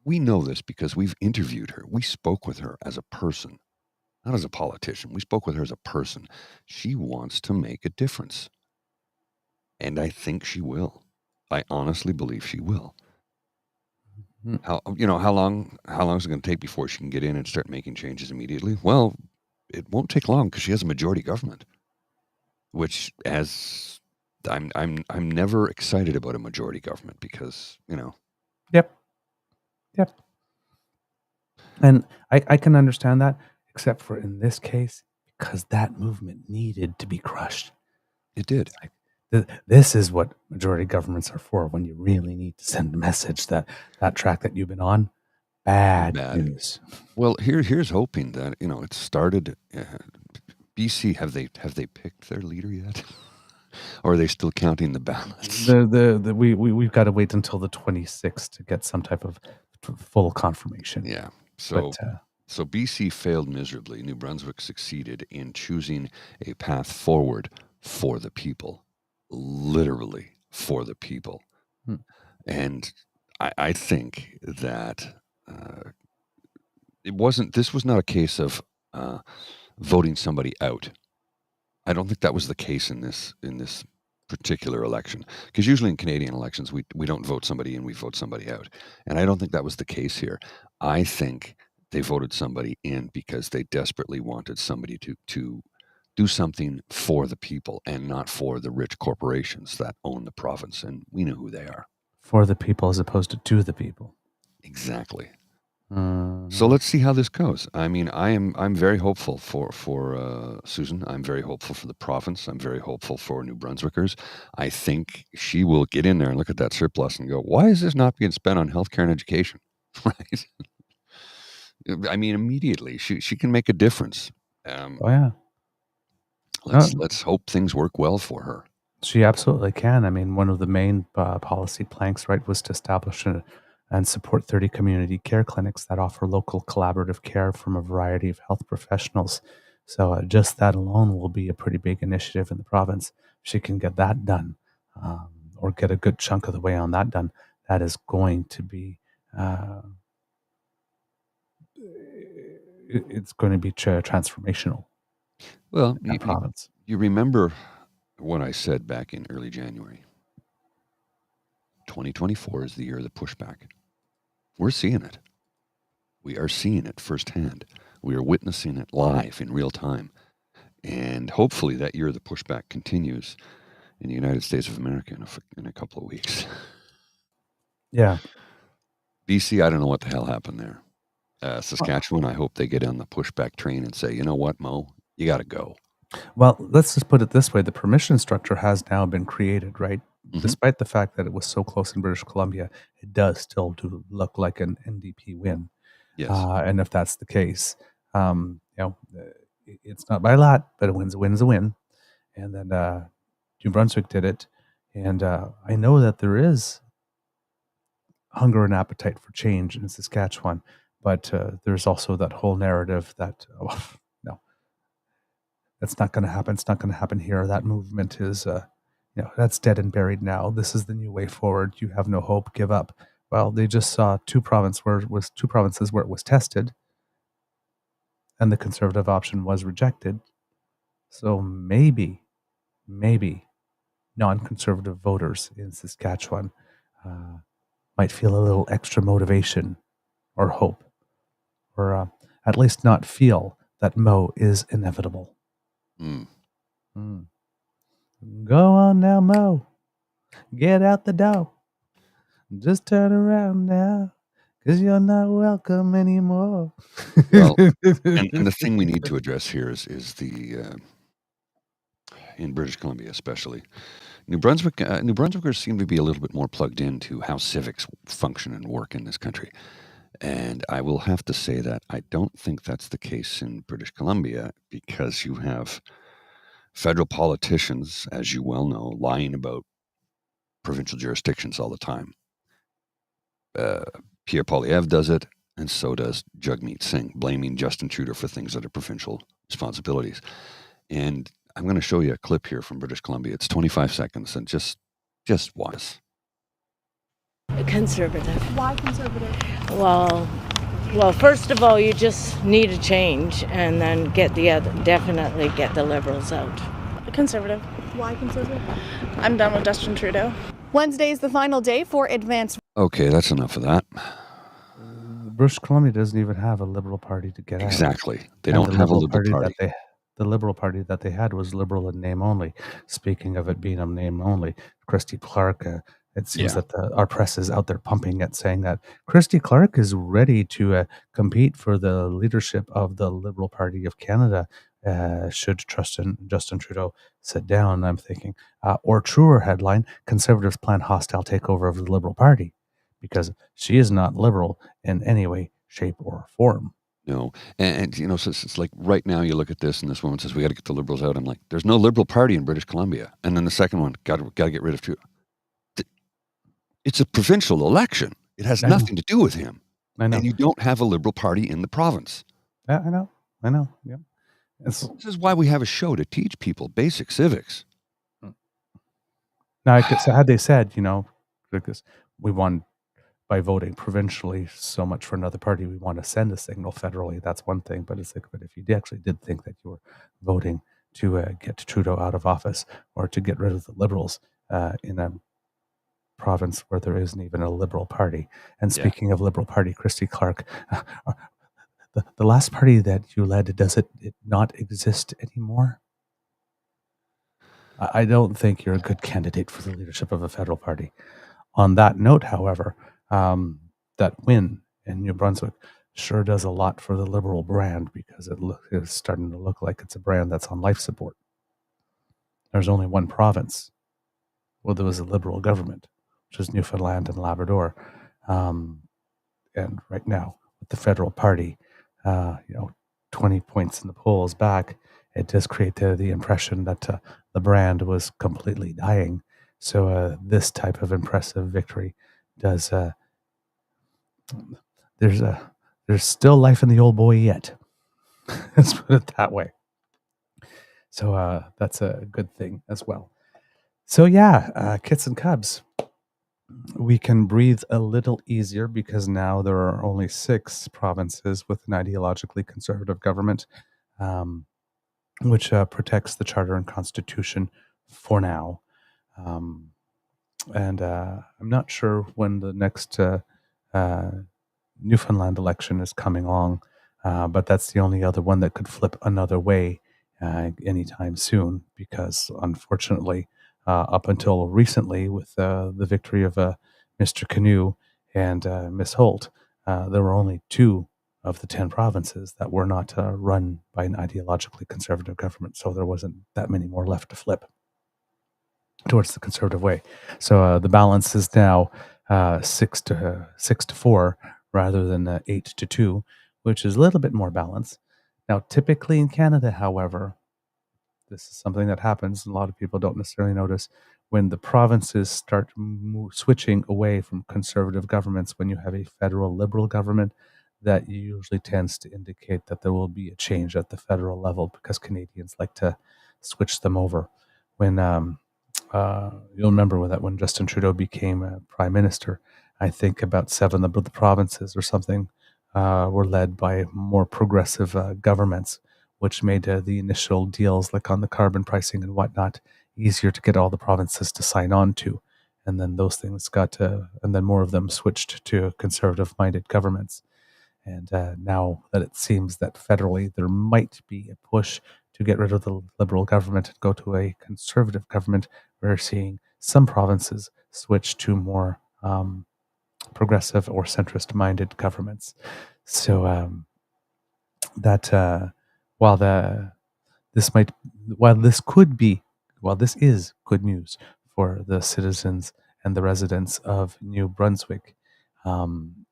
We know this because we've interviewed her. We spoke with her as a person, not as a politician. We spoke with her as a person. She wants to make a difference. And I think she will. I honestly believe she will. How long is it going to take before she can get in and start making changes immediately? Well, it won't take long because she has a majority government, which I'm never excited about a majority government because, Yep. And I can understand that, except for in this case, because that movement needed to be crushed. It did. This is what majority governments are for when you really need to send a message that track that you've been on, bad news. Well, here's hoping that, it started, BC, have they picked their leader yet? Or are they still counting the ballots? We've got to wait until the 26th to get some type of full confirmation. Yeah. So BC failed miserably. New Brunswick succeeded in choosing a path forward for the people, literally for the people. And I think that this was not a case of voting somebody out. I don't think that was the case in this particular election, because usually in Canadian elections we don't vote somebody in, we vote somebody out, and I don't think that was the case here. I think they voted somebody in because they desperately wanted somebody to do something for the people and not for the rich corporations that own the province, and we know who they are. For the people as opposed to the people. Exactly. Mhm. So let's see how this goes. I mean, I'm very hopeful for Susan. I'm very hopeful for the province. I'm very hopeful for New Brunswickers. I think she will get in there and look at that surplus and go, "Why is this not being spent on healthcare and education?" Right? I mean, immediately she can make a difference. Oh yeah. Let's hope things work well for her. She absolutely can. I mean, one of the main policy planks, right, was to establish and support 30 community care clinics that offer local collaborative care from a variety of health professionals. So just that alone will be a pretty big initiative in the province. If she can get that done, or get a good chunk of the way on that done, that is going to be it's going to be transformational Well, in that province. you remember what I said back in early January. 2024 is the year of the pushback. We're seeing it. We are seeing it firsthand. We are witnessing it live in real time. And hopefully that year of the pushback continues in the United States of America in a couple of weeks. Yeah. BC, I don't know what the hell happened there. Saskatchewan, I hope they get on the pushback train and say, you know what, Mo, you got to go. Well, let's just put it this way. The permission structure has now been created, right? Mhm. Despite the fact that it was so close in British Columbia, it does still look like an NDP win. Yes. And if that's the case, it's not by a lot, but a win's a win. And then New Brunswick did it. And I know that there is hunger and appetite for change in Saskatchewan, but there's also that whole narrative that, no, that's not going to happen. It's not going to happen here. That movement is, that's dead and buried now. This is the new way forward. You have no hope. Give up. Well, they just saw two provinces where it was tested, and the conservative option was rejected. So maybe non-conservative voters in Saskatchewan might feel a little extra motivation or hope, or at least not feel that Mo is inevitable. Mm. Go on now, Mo. Get out the door. Just turn around now, because you're not welcome anymore. Well, and the thing we need to address here is the in British Columbia especially, New Brunswickers seem to be a little bit more plugged into how civics function and work in this country. And I will have to say that I don't think that's the case in British Columbia, because you have federal politicians, as you well know, lying about provincial jurisdictions all the time. Pierre Poilievre does it, and so does Jagmeet Singh, blaming Justin Trudeau for things that are provincial responsibilities. And I'm going to show you a clip here from British Columbia. It's 25 seconds, and just watch. Conservative. Why conservative? Well, first of all, you just need a change, and then definitely get the Liberals out. Conservative. Why conservative? I'm done with Justin Trudeau. Wednesday is the final day for advanced. Okay, that's enough of that. British Columbia doesn't even have a Liberal Party to get out. Exactly. They don't have a Liberal Party. The Liberal Party that they had was Liberal in name only. Speaking of it being in name only, Christy Clark, it seems that our press is out there pumping it, saying that Christy Clark is ready to compete for the leadership of the Liberal Party of Canada should Justin Trudeau sit down. I'm thinking, or truer headline, Conservatives plan hostile takeover of the Liberal Party, because she is not liberal in any way, shape, or form. No. And so it's like right now you look at this and this woman says, we got to get the Liberals out. I'm like, there's no Liberal Party in British Columbia. And then the second one, got to get rid of Trudeau. It's a provincial election. It has nothing to do with him. I know. And you don't have a Liberal Party in the province. Yeah, I know. Yeah. This is why we have a show to teach people basic civics. Now, so had they said, because we won by voting provincially so much for another party, we want to send a signal federally. That's one thing. But it's like, but if you actually did think that you were voting to get Trudeau out of office or to get rid of the Liberals in a province where there isn't even a Liberal Party. And speaking of Liberal Party, Christy Clark, the last party that you led, does it not exist anymore? I don't think you're a good candidate for the leadership of a federal party. On that note, however, that win in New Brunswick sure does a lot for the Liberal brand, because it is starting to look like it's a brand that's on life support. There's only one province where there was a Liberal government, which is Newfoundland and Labrador. And right now, with the federal party, 20 points in the polls back, it does create the impression that the brand was completely dying. So this type of impressive victory does. There's still life in the old boy yet. Let's put it that way. So that's a good thing as well. So kits and cubs, we can breathe a little easier because now there are only 6 provinces with an ideologically conservative government, which protects the Charter and Constitution for now. And I'm not sure when the next Newfoundland election is coming along, but that's the only other one that could flip another way anytime soon, because unfortunately, up until recently, with the victory of Mr. Canoe and Miss Holt, there were only 2 of the 10 provinces that were not run by an ideologically conservative government, so there wasn't that many more left to flip towards the conservative way. So the balance is now 6 to 4 rather than 8 to 2, which is a little bit more balance. Now, typically in Canada, however, this is something that happens, and a lot of people don't necessarily notice, when the provinces start switching away from conservative governments, when you have a federal Liberal government, that usually tends to indicate that there will be a change at the federal level, because Canadians like to switch them over. When you'll remember when Justin Trudeau became Prime Minister, I think about 7 of the provinces or something were led by more progressive governments, which made the initial deals, like on the carbon pricing and whatnot, easier to get all the provinces to sign on to. And then those things and then more of them switched to conservative-minded governments. And now that it seems that federally there might be a push to get rid of the Liberal government and go to a conservative government, we're seeing some provinces switch to more progressive or centrist-minded governments. So while this is good news for the citizens and the residents of New Brunswick,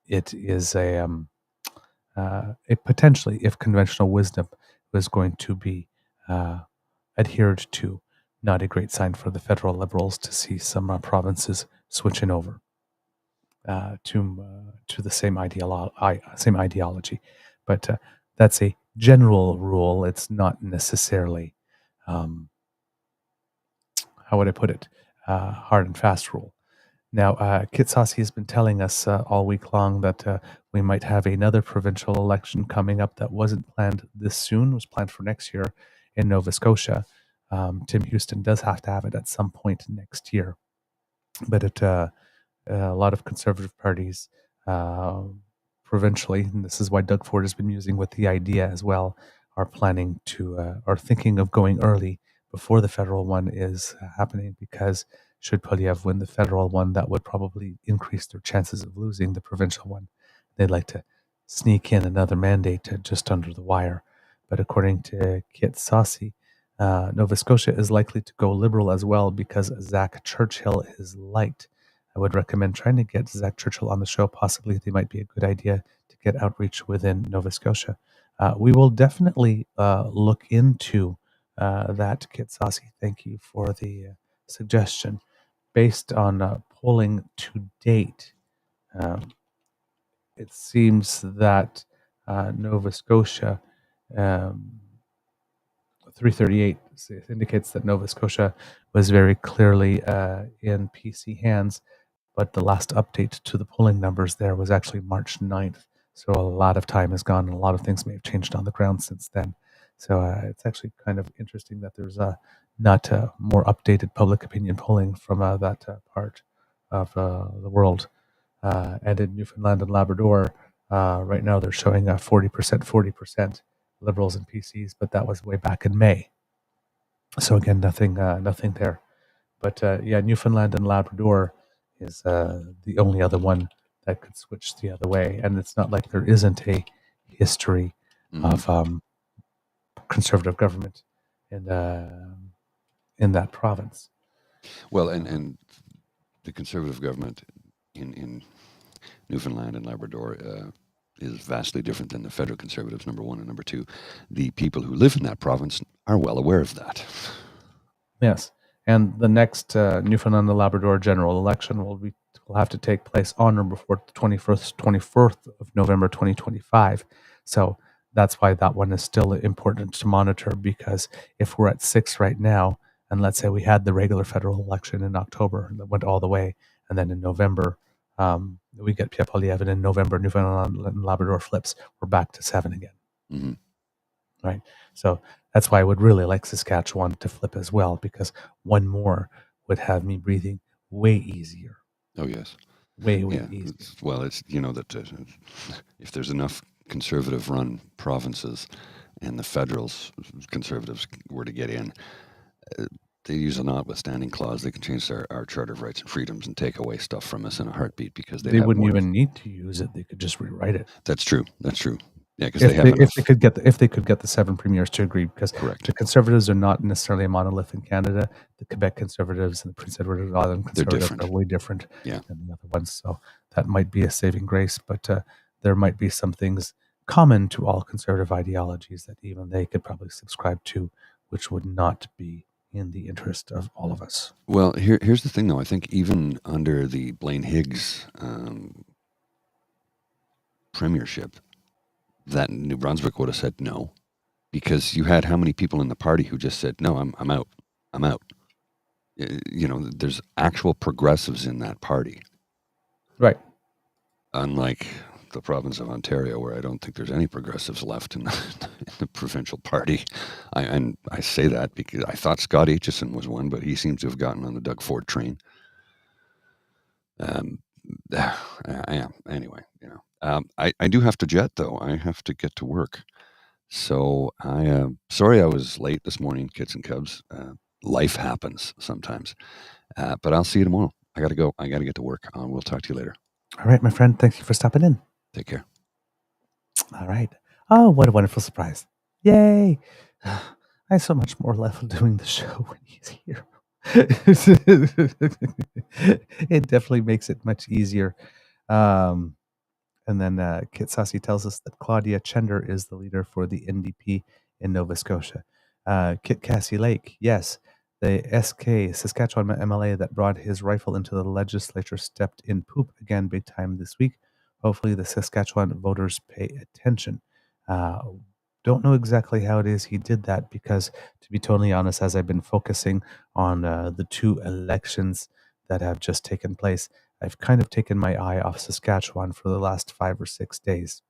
it is a potentially, if conventional wisdom was going to be adhered to, not a great sign for the federal Liberals to see some provinces switching over to the same ideology. But that's a general rule. It's not necessarily, how would I put it, hard and fast rule. Now, Kit Saucy has been telling us all week long that we might have another provincial election coming up that wasn't planned this soon, was planned for next year in Nova Scotia. Tim Houston does have to have it at some point next year. But a lot of conservative parties provincially, and this is why Doug Ford has been musing with the idea as well, are thinking of going early before the federal one is happening, because should Polyev win the federal one, that would probably increase their chances of losing the provincial one. They'd like to sneak in another mandate just under the wire. But according to Kit Saucy, Nova Scotia is likely to go Liberal as well, because Zach Churchill is liked. I would recommend trying to get Zach Churchill on the show. Possibly they might be a good idea to get outreach within Nova Scotia. We will definitely look into that, Kit Saucy. Thank you for the suggestion. Based on polling to date, it seems that Nova Scotia, 338 indicates that Nova Scotia was very clearly in PC hands, but the last update to the polling numbers there was actually March 9th. So a lot of time has gone, and a lot of things may have changed on the ground since then. So it's actually kind of interesting that there's not more updated public opinion polling from that part of the world. And in Newfoundland and Labrador, right now they're showing 40%, Liberals and PCs, but that was way back in May. So again, nothing there. But yeah, Newfoundland and Labrador is the only other one that could switch the other way. And it's not like there isn't a history of conservative government in that province. Well, and the conservative government in Newfoundland and Labrador is vastly different than the federal conservatives, number one. And number two, the people who live in that province are well aware of that. Yes. And the next Newfoundland and Labrador general election will have to take place on or before the 24th of November 2025. So that's why that one is still important to monitor, because if we're at 6 right now, and let's say we had the regular federal election in October that went all the way, and then in November we get Pierre Poilievre, and in November Newfoundland and Labrador flips, we're back to 7 again. Mm-hmm. Right. So that's why I would really like Saskatchewan to flip as well, because one more would have me breathing way easier. Oh, yes. Way easier. Well, it's, that if there's enough conservative-run provinces and the federals, conservatives, were to get in, they use a notwithstanding clause. They can change our Charter of Rights and Freedoms and take away stuff from us in a heartbeat, because they wouldn't even need to use it. They could just rewrite it. That's true. Yeah, because if they could get the 7 premiers to agree, because correct. The Conservatives are not necessarily a monolith in Canada. The Quebec Conservatives and the Prince Edward Island Conservatives are way different than the other ones. So that might be a saving grace, but there might be some things common to all conservative ideologies that even they could probably subscribe to, which would not be in the interest of all of us. Well, here's the thing, though. I think even under the Blaine Higgs premiership, that New Brunswick would have said no, because you had how many people in the party who just said, no, I'm out. There's actual progressives in that party. Right. Unlike the province of Ontario, where I don't think there's any progressives left in the provincial party. I say that because I thought Scott Aitchison was one, but he seems to have gotten on the Doug Ford train. Anyway, I do have to jet, though. I have to get to work. So sorry I was late this morning, kids and cubs. Life happens sometimes. But I'll see you tomorrow. I got to go. I got to get to work. We'll talk to you later. All right, my friend. Thank you for stopping in. Take care. All right. Oh, what a wonderful surprise. Yay. I have so much more left doing the show when he's here. It definitely makes it much easier. And then Kit Sassy tells us that Claudia Chender is the leader for the NDP in Nova Scotia. Kit Cassie Lake, yes, the SK Saskatchewan MLA that brought his rifle into the legislature stepped in poop again big time this week. Hopefully the Saskatchewan voters pay attention. Don't know exactly how it is he did that, because to be totally honest, as I've been focusing on the 2 elections that have just taken place, I've kind of taken my eye off Saskatchewan for the last 5 or 6 days.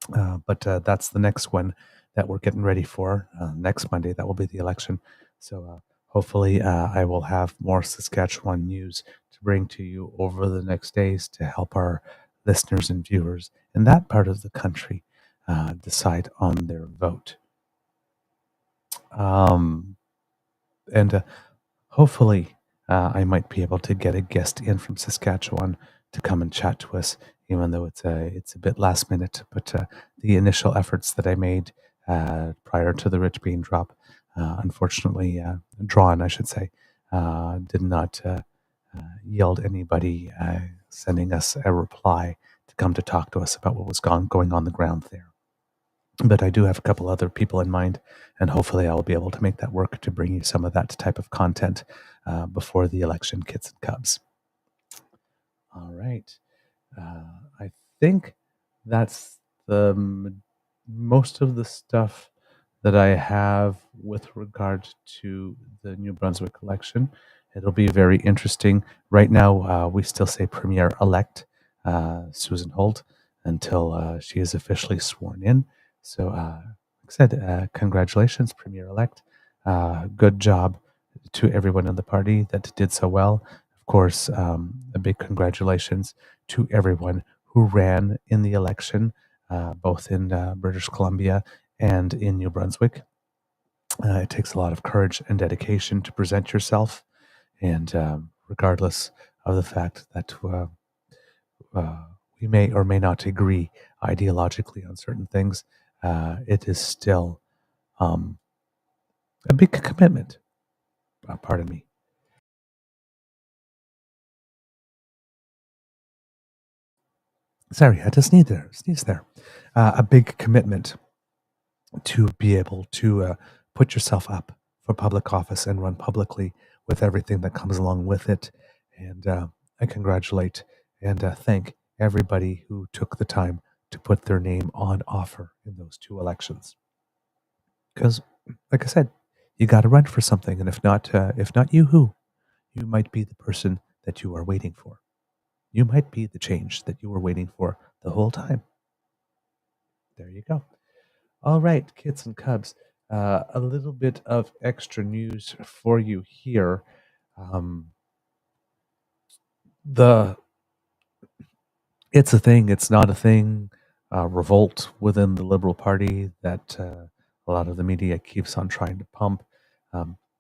But that's the next one that we're getting ready for. Next Monday, that will be the election. So hopefully I will have more Saskatchewan news to bring to you over the next days to help our listeners and viewers in that part of the country decide on their vote. And hopefully I might be able to get a guest in from Saskatchewan to come and chat to us, even though it's a bit last minute. But the initial efforts that I made prior to the Rich Bean drop, unfortunately, drawn, I should say, did not yield anybody sending us a reply to come to talk to us about what was going on the ground there. But I do have a couple other people in mind, and hopefully I will be able to make that work to bring you some of that type of content before the election, kids and cubs. All right. I think that's the most of the stuff that I have with regard to the New Brunswick election. It'll be very interesting. Right now, we still say Premier-elect Susan Holt until she is officially sworn in. So I said, congratulations, Premier-elect. Good job to everyone in the party that did so well. Of course, a big congratulations to everyone who ran in the election, both in British Columbia and in New Brunswick. It takes a lot of courage and dedication to present yourself, and regardless of the fact that we may or may not agree ideologically on certain things, it is still a big commitment. Pardon me. Sorry, I just sneeze there. A big commitment to be able to put yourself up for public office and run publicly with everything that comes along with it. And I congratulate and thank everybody who took the time to put their name on offer in those two elections. Because, like I said, you got to run for something, and if not you, who? You might be the person that you are waiting for. You might be the change that you were waiting for the whole time. There you go. All right, kids and cubs, a little bit of extra news for you here. It's a thing, it's not a thing, revolt within the Liberal Party that a lot of the media keeps on trying to pump.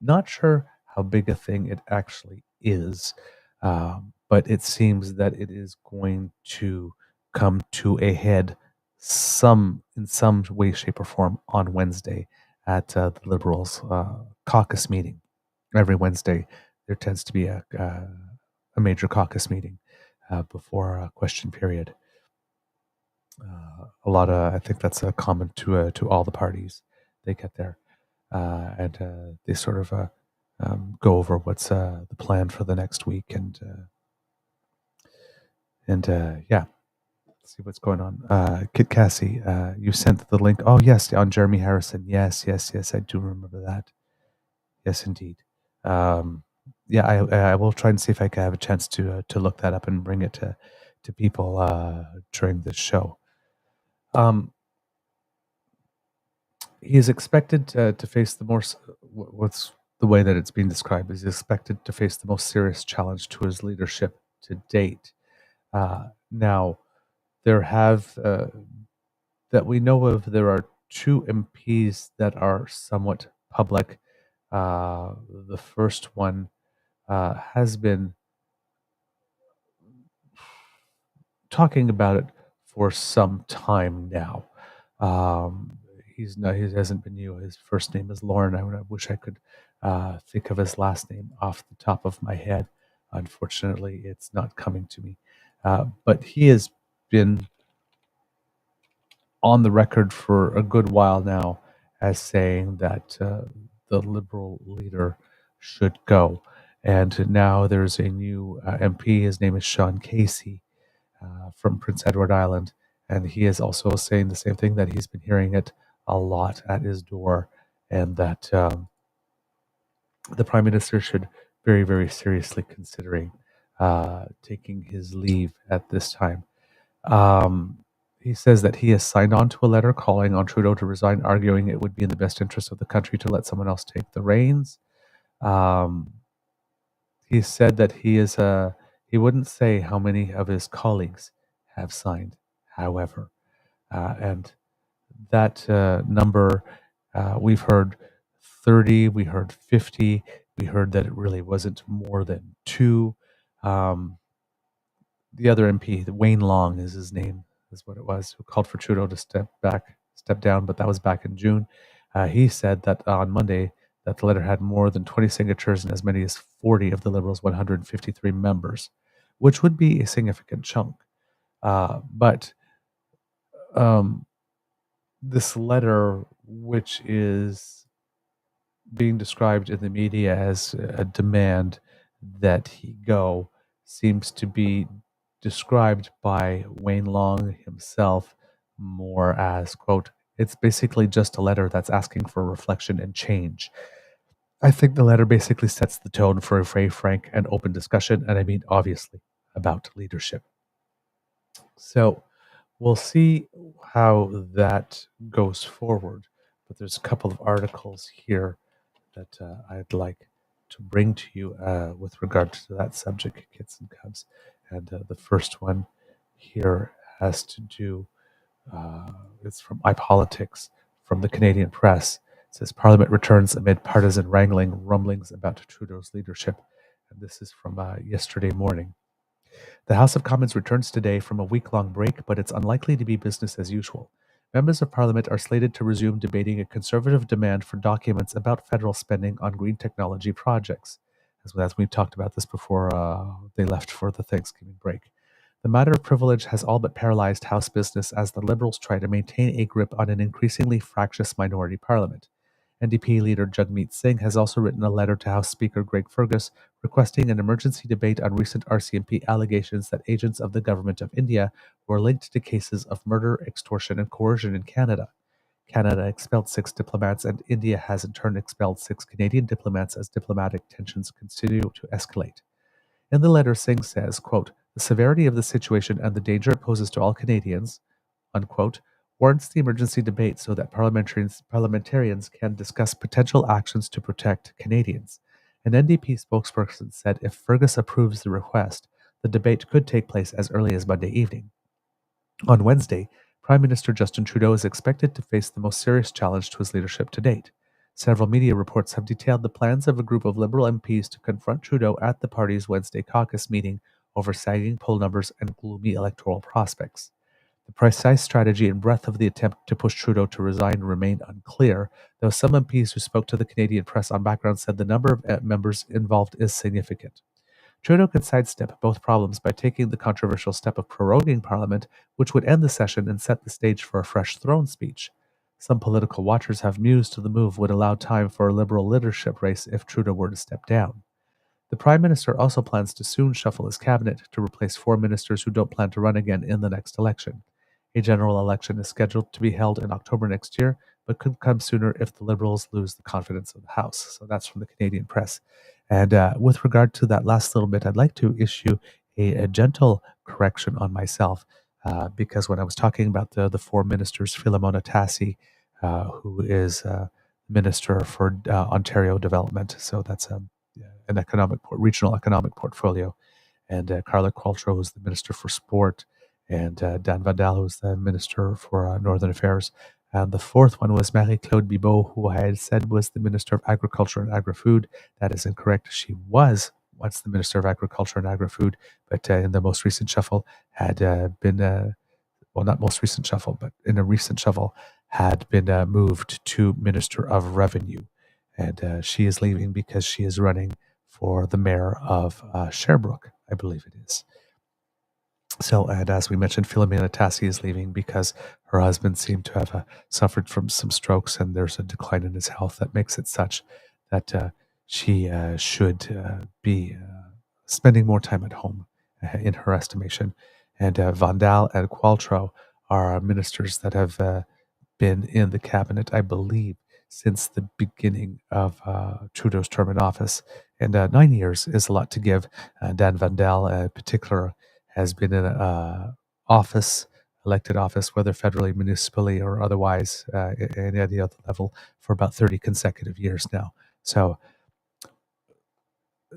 Not sure how big a thing it actually is, but it seems that it is going to come to a head in some way, shape, or form on Wednesday at the Liberals' caucus meeting. Every Wednesday, there tends to be a major caucus meeting before a question period. I think that's common to all the parties. They get there and they sort of go over what's the plan for the next week and yeah, see what's going on. Kit Cassie, you sent the link. Oh yes, on Jeremy Harrison. Yes, I do remember that. Yes, indeed. Yeah, I will try and see if I can have a chance to look that up and bring it to people during this show. He is expected to face what's the way that it's being described is expected to face the most serious challenge to his leadership to date. Now, there have that we know of. There are two MPs that are somewhat public. The first one has been talking about it for some time now. He hasn't been new. His first name is Lauren. I wish I could think of his last name off the top of my head. Unfortunately, it's not coming to me. But he has been on the record for a good while now as saying that the Liberal leader should go. And now there's a new MP. His name is Sean Casey from Prince Edward Island. And he is also saying the same thing, that he's been hearing it a lot at his door, and that the Prime Minister should very, very seriously considering taking his leave at this time. He says that he has signed on to a letter calling on Trudeau to resign, arguing it would be in the best interest of the country to let someone else take the reins. He said that he wouldn't say how many of his colleagues have signed, however. And that number, we've heard 30, we heard 50, we heard that it really wasn't more than 2. The other MP, Wayne Long is his name, is what it was, who called for Trudeau to step down, but that was back in June. He said that on Monday that the letter had more than 20 signatures and as many as 40 of the Liberals' 153 members, which would be a significant chunk. But this letter, which is being described in the media as a demand that he go, seems to be described by Wayne Long himself more as, quote, it's basically just a letter that's asking for reflection and change. I think the letter basically sets the tone for a very frank and open discussion, and I mean, obviously, about leadership. So we'll see how that goes forward. but there's a couple of articles here that I'd like to bring to you with regard to that subject, kids and cubs. And the first one here has to do, it's from iPolitics, from the Canadian Press. It says Parliament returns amid partisan wrangling, rumblings about Trudeau's leadership. And this is from yesterday morning. The House of Commons returns today from a week-long break, but it's unlikely to be business as usual. Members of Parliament are slated to resume debating a Conservative demand for documents about federal spending on green technology projects. As we've talked about this before they left for the Thanksgiving break. The matter of privilege has all but paralyzed House business as the Liberals try to maintain a grip on an increasingly fractious minority Parliament. NDP leader Jagmeet Singh has also written a letter to House Speaker Greg Fergus requesting an emergency debate on recent RCMP allegations that agents of the Government of India were linked to cases of murder, extortion, and coercion in Canada. Canada expelled 6 diplomats, and India has in turn expelled 6 Canadian diplomats as diplomatic tensions continue to escalate. In the letter, Singh says, quote, "The severity of the situation and the danger it poses to all Canadians," unquote, warrants the emergency debate so that parliamentarians can discuss potential actions to protect Canadians. An NDP spokesperson said if Fergus approves the request, the debate could take place as early as Monday evening. On Wednesday, Prime Minister Justin Trudeau is expected to face the most serious challenge to his leadership to date. Several media reports have detailed the plans of a group of Liberal MPs to confront Trudeau at the party's Wednesday caucus meeting over sagging poll numbers and gloomy electoral prospects. The precise strategy and breadth of the attempt to push Trudeau to resign remain unclear, though some MPs who spoke to the Canadian press on background said the number of members involved is significant. Trudeau could sidestep both problems by taking the controversial step of proroguing Parliament, which would end the session and set the stage for a fresh throne speech. Some political watchers have mused the move would allow time for a Liberal leadership race if Trudeau were to step down. The Prime Minister also plans to soon shuffle his cabinet to replace 4 ministers who don't plan to run again in the next election. A general election is scheduled to be held in October next year, but could come sooner if the Liberals lose the confidence of the House. So that's from the Canadian Press. And with regard to that last little bit, I'd like to issue a gentle correction on myself because when I was talking about the 4 ministers, Philomena Tassi, who is Minister for Ontario Development, so that's an regional economic portfolio, and Carla Qualtrough, who's the Minister for Sport, and Dan Vandal, who's the Minister for Northern Affairs. And the 4th one was Marie-Claude Bibeau, who I had said was the Minister of Agriculture and Agri-Food. That is incorrect. She was once the Minister of Agriculture and Agri-Food, but in the most recent shuffle had been, well, not most recent shuffle, but in a recent shuffle had been moved to Minister of Revenue. And she is leaving because she is running for the mayor of Sherbrooke, I believe it is. So, and as we mentioned, Philomena Tassi is leaving because her husband seemed to have suffered from some strokes, and there's a decline in his health that makes it such that she should be spending more time at home, in her estimation. And Vandal and Qualtrough are ministers that have been in the cabinet, I believe, since the beginning of Trudeau's term in office. And 9 years is a lot to give. Dan Vandal, in particular, has been in elected office, whether federally, municipally, or otherwise, at any other level, for about 30 consecutive years now. So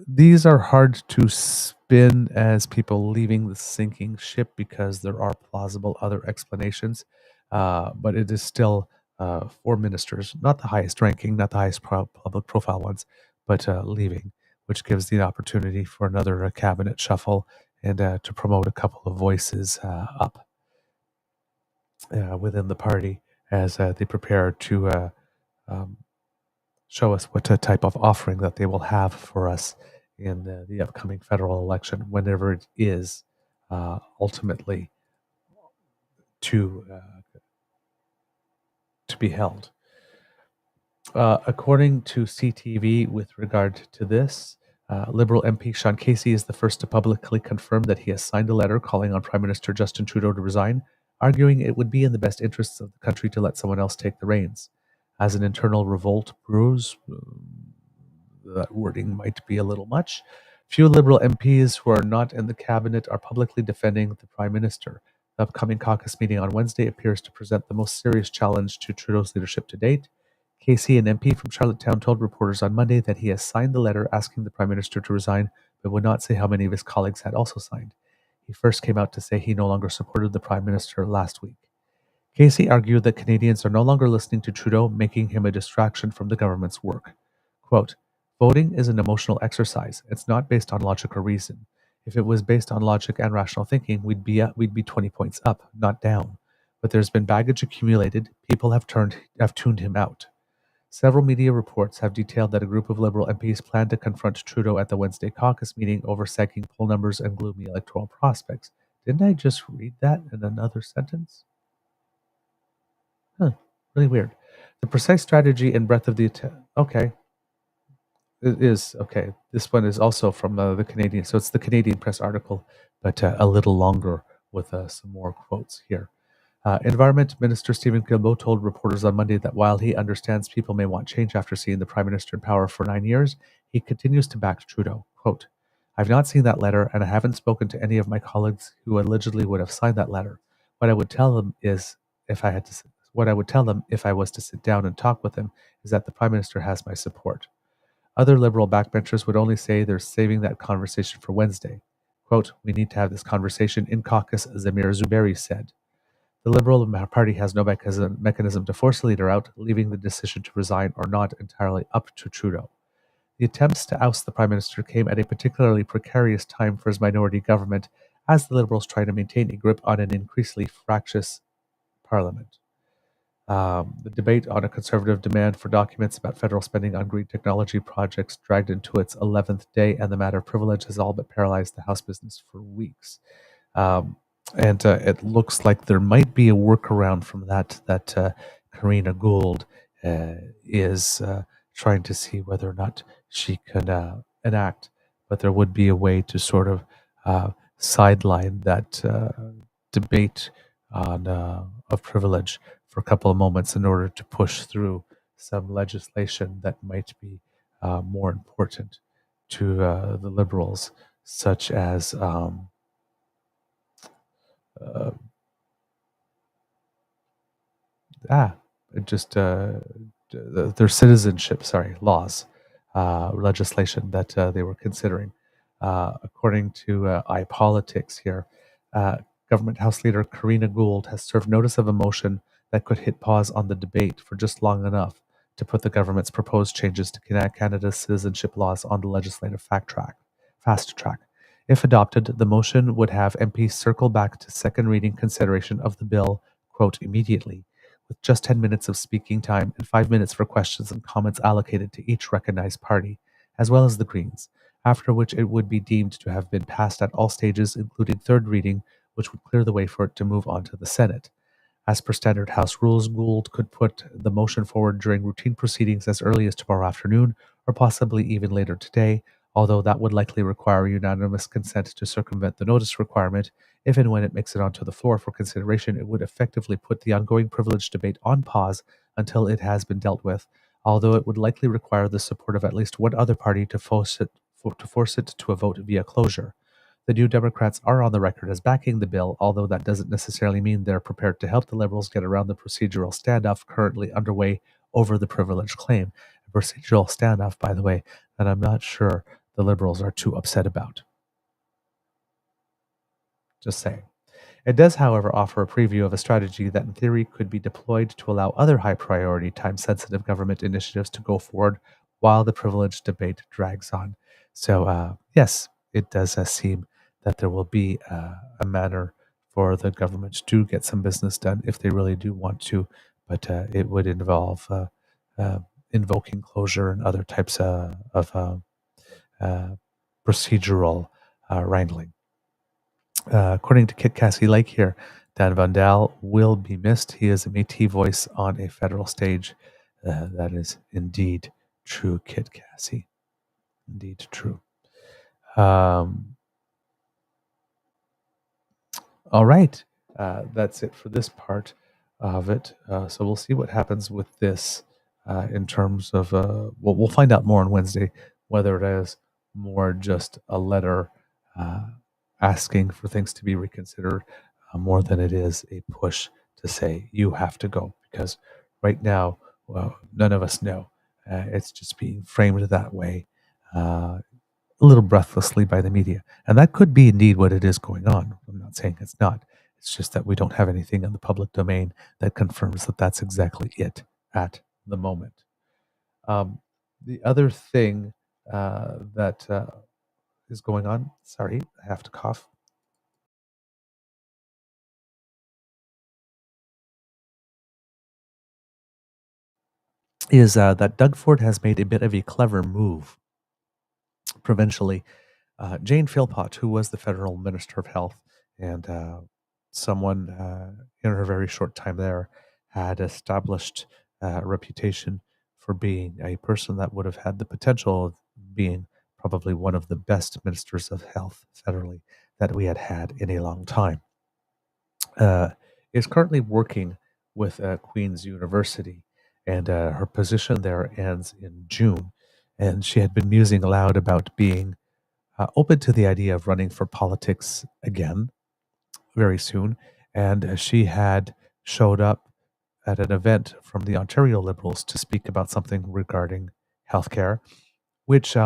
these are hard to spin as people leaving the sinking ship because there are plausible other explanations, but it is still 4 ministers, not the highest ranking, not the highest public profile ones, but leaving, which gives the opportunity for another cabinet shuffle and to promote a couple of voices up within the party as they prepare to show us what type of offering that they will have for us in the upcoming federal election, whenever it is ultimately to be held. According to CTV, with regard to this, Liberal MP Sean Casey is the first to publicly confirm that he has signed a letter calling on Prime Minister Justin Trudeau to resign, arguing it would be in the best interests of the country to let someone else take the reins. As an internal revolt brews, that wording might be a little much. Few Liberal MPs who are not in the cabinet are publicly defending the Prime Minister. The upcoming caucus meeting on Wednesday appears to present the most serious challenge to Trudeau's leadership to date. Casey, an MP from Charlottetown, told reporters on Monday that he has signed the letter asking the Prime Minister to resign, but would not say how many of his colleagues had also signed. He first came out to say he no longer supported the Prime Minister last week. Casey argued that Canadians are no longer listening to Trudeau, making him a distraction from the government's work. Quote, voting is an emotional exercise. It's not based on logic or reason. If it was based on logic and rational thinking, we'd be 20 points up, not down. But there's been baggage accumulated. People have tuned him out. Several media reports have detailed that a group of Liberal MPs plan to confront Trudeau at the Wednesday caucus meeting over sagging poll numbers and gloomy electoral prospects. Didn't I just read that in another sentence? Really weird. The precise strategy and breadth of the attack. Okay. It is. Okay. This one is also from the Canadian. So it's the Canadian Press article, but a little longer with some more quotes here. Environment Minister Stephen Guilbeault told reporters on Monday that while he understands people may want change after seeing the Prime Minister in power for 9 years, he continues to back Trudeau. Quote, I've not seen that letter and I haven't spoken to any of my colleagues who allegedly would have signed that letter. What I would tell them is if I was to sit down and talk with him is that the Prime Minister has my support. Other Liberal backbenchers would only say they're saving that conversation for Wednesday. Quote, we need to have this conversation in caucus, Zamir Zuberi said. The Liberal Party has no mechanism to force a leader out, leaving the decision to resign or not entirely up to Trudeau. The attempts to oust the Prime Minister came at a particularly precarious time for his minority government, as the Liberals try to maintain a grip on an increasingly fractious Parliament. The debate on a Conservative demand for documents about federal spending on green technology projects dragged into its 11th day, and the matter of privilege has all but paralyzed the House business for weeks. And it looks like there might be a workaround from that Karina Gould is trying to see whether or not she can enact, but there would be a way to sort of sideline that debate on of privilege for a couple of moments in order to push through some legislation that might be more important to the Liberals, such as their citizenship, laws, legislation that they were considering. According to iPolitics here, Government House Leader Karina Gould has served notice of a motion that could hit pause on the debate for just long enough to put the government's proposed changes to Canada's citizenship laws on the legislative fast track. If adopted, the motion would have MPs circle back to second reading consideration of the bill, quote, immediately, with just 10 minutes of speaking time and 5 minutes for questions and comments allocated to each recognized party, as well as the Greens, after which it would be deemed to have been passed at all stages, including third reading, which would clear the way for it to move on to the Senate. As per standard House rules, Gould could put the motion forward during routine proceedings as early as tomorrow afternoon, or possibly even later today, although that would likely require unanimous consent to circumvent the notice requirement. If and when it makes it onto the floor for consideration, it would effectively put the ongoing privilege debate on pause until it has been dealt with, although it would likely require the support of at least one other party to force it to a vote via closure. The New Democrats are on the record as backing the bill, although that doesn't necessarily mean they're prepared to help the Liberals get around the procedural standoff currently underway over the privilege claim. A procedural standoff, by the way, that I'm not sure the Liberals are too upset about. Just saying. It does, however, offer a preview of a strategy that in theory could be deployed to allow other high-priority, time-sensitive government initiatives to go forward while the privilege debate drags on. So, yes, it does seem that there will be a manner for the government to get some business done if they really do want to, but it would involve invoking closure and other types of procedural wrangling. According to Kit Cassie Lake here, Dan Van Dal will be missed. He is a Métis voice on a federal stage. That is indeed true, Kit Cassie. Indeed true. All right. That's it for this part of it. So we'll see what happens with this in terms of, we'll find out more on Wednesday, whether it is more just a letter asking for things to be reconsidered more than it is a push to say you have to go. Because right now Well, none of us know. It's just being framed that way, a little breathlessly by the media. And that could be indeed what it is going on. I'm not saying it's not. It's just that we don't have anything in the public domain that confirms that that's exactly it at the moment. Um, the other thing that is going on, sorry, I have to cough, is that Doug Ford has made a bit of a clever move provincially. Jane Philpott, who was the federal minister of health and someone in her very short time there, had established a reputation for being a person that would have had the potential of being probably one of the best ministers of health federally that we had had in a long time. Is currently working with Queen's University, and her position there ends in June. And she had been musing aloud about being open to the idea of running for politics again very soon. And she had showed up at an event from the Ontario Liberals to speak about something regarding healthcare, which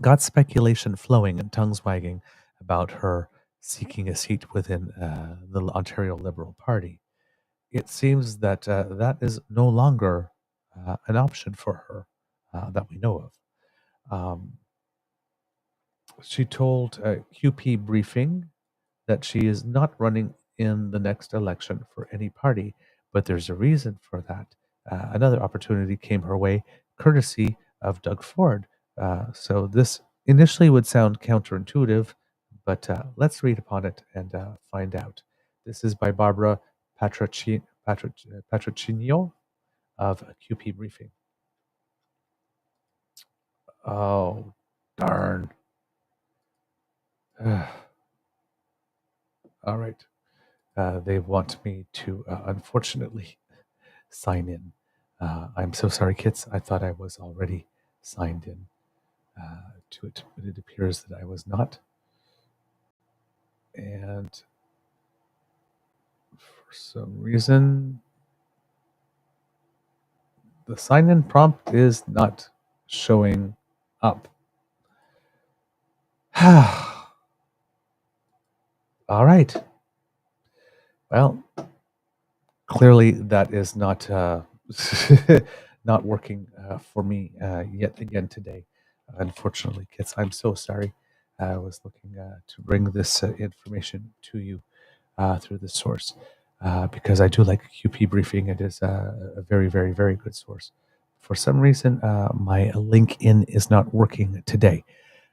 got speculation flowing and tongues wagging about her seeking a seat within the Ontario Liberal Party. It seems that that is no longer an option for her that we know of. She told QP Briefing that she is not running in the next election for any party, but there's a reason for that. Another opportunity came her way, courtesy of Doug Ford. So this initially would sound counterintuitive, but let's read upon it and find out. This is by Barbara Patrochinio of QP Briefing. Oh, darn. All right. They want me to, unfortunately, sign in. I'm so sorry, kids. I thought I was already signed in to it, but it appears that I was not. And for some reason, the sign in prompt is not showing up. All right. Well, clearly that is not not working for me yet again today. Unfortunately, kids, I'm so sorry. I was looking to bring this information to you through this source because I do like QP Briefing. It is a very, very, very good source. For some reason, my link in is not working today.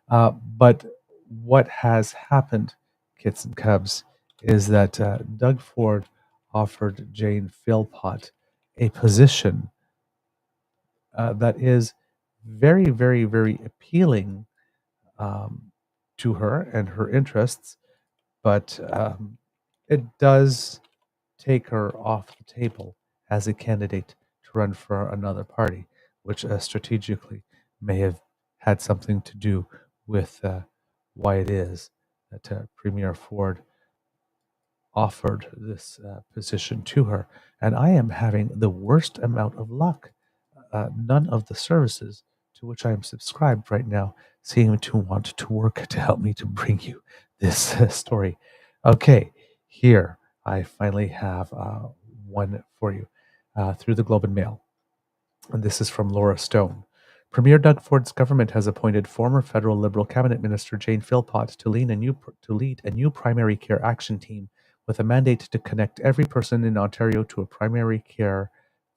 But what has happened, kits and cubs, is that Doug Ford offered Jane Philpott a position that is very, very, very appealing to her and her interests, but it does take her off the table as a candidate to run for another party, which strategically may have had something to do with why it is that Premier Ford offered this position to her. And I am having the worst amount of luck. None of the services to which I am subscribed right now seem to want to work to help me to bring you this story. Okay, here I finally have one for you through the Globe and Mail. And this is from Laura Stone. Premier Doug Ford's government has appointed former federal Liberal cabinet minister Jane Philpott to lead a new primary care action team with a mandate to connect every person in Ontario to a primary care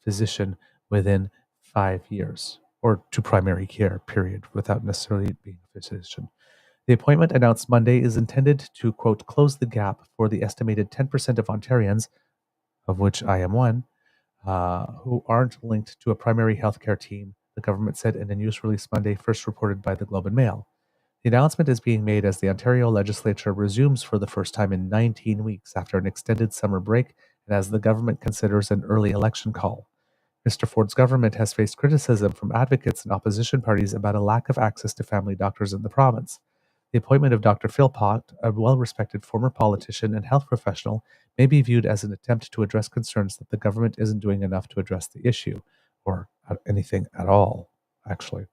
physician within 5 years, or to primary care, period, without necessarily being a physician. The appointment, announced Monday, is intended to, quote, close the gap for the estimated 10% of Ontarians, of which I am one, who aren't linked to a primary healthcare team, the government said in a news release Monday, first reported by the Globe and Mail. The announcement is being made as the Ontario legislature resumes for the first time in 19 weeks after an extended summer break and as the government considers an early election call. Mr. Ford's government has faced criticism from advocates and opposition parties about a lack of access to family doctors in the province. The appointment of Dr. Philpott, a well-respected former politician and health professional, may be viewed as an attempt to address concerns that the government isn't doing enough to address the issue, or anything at all, actually.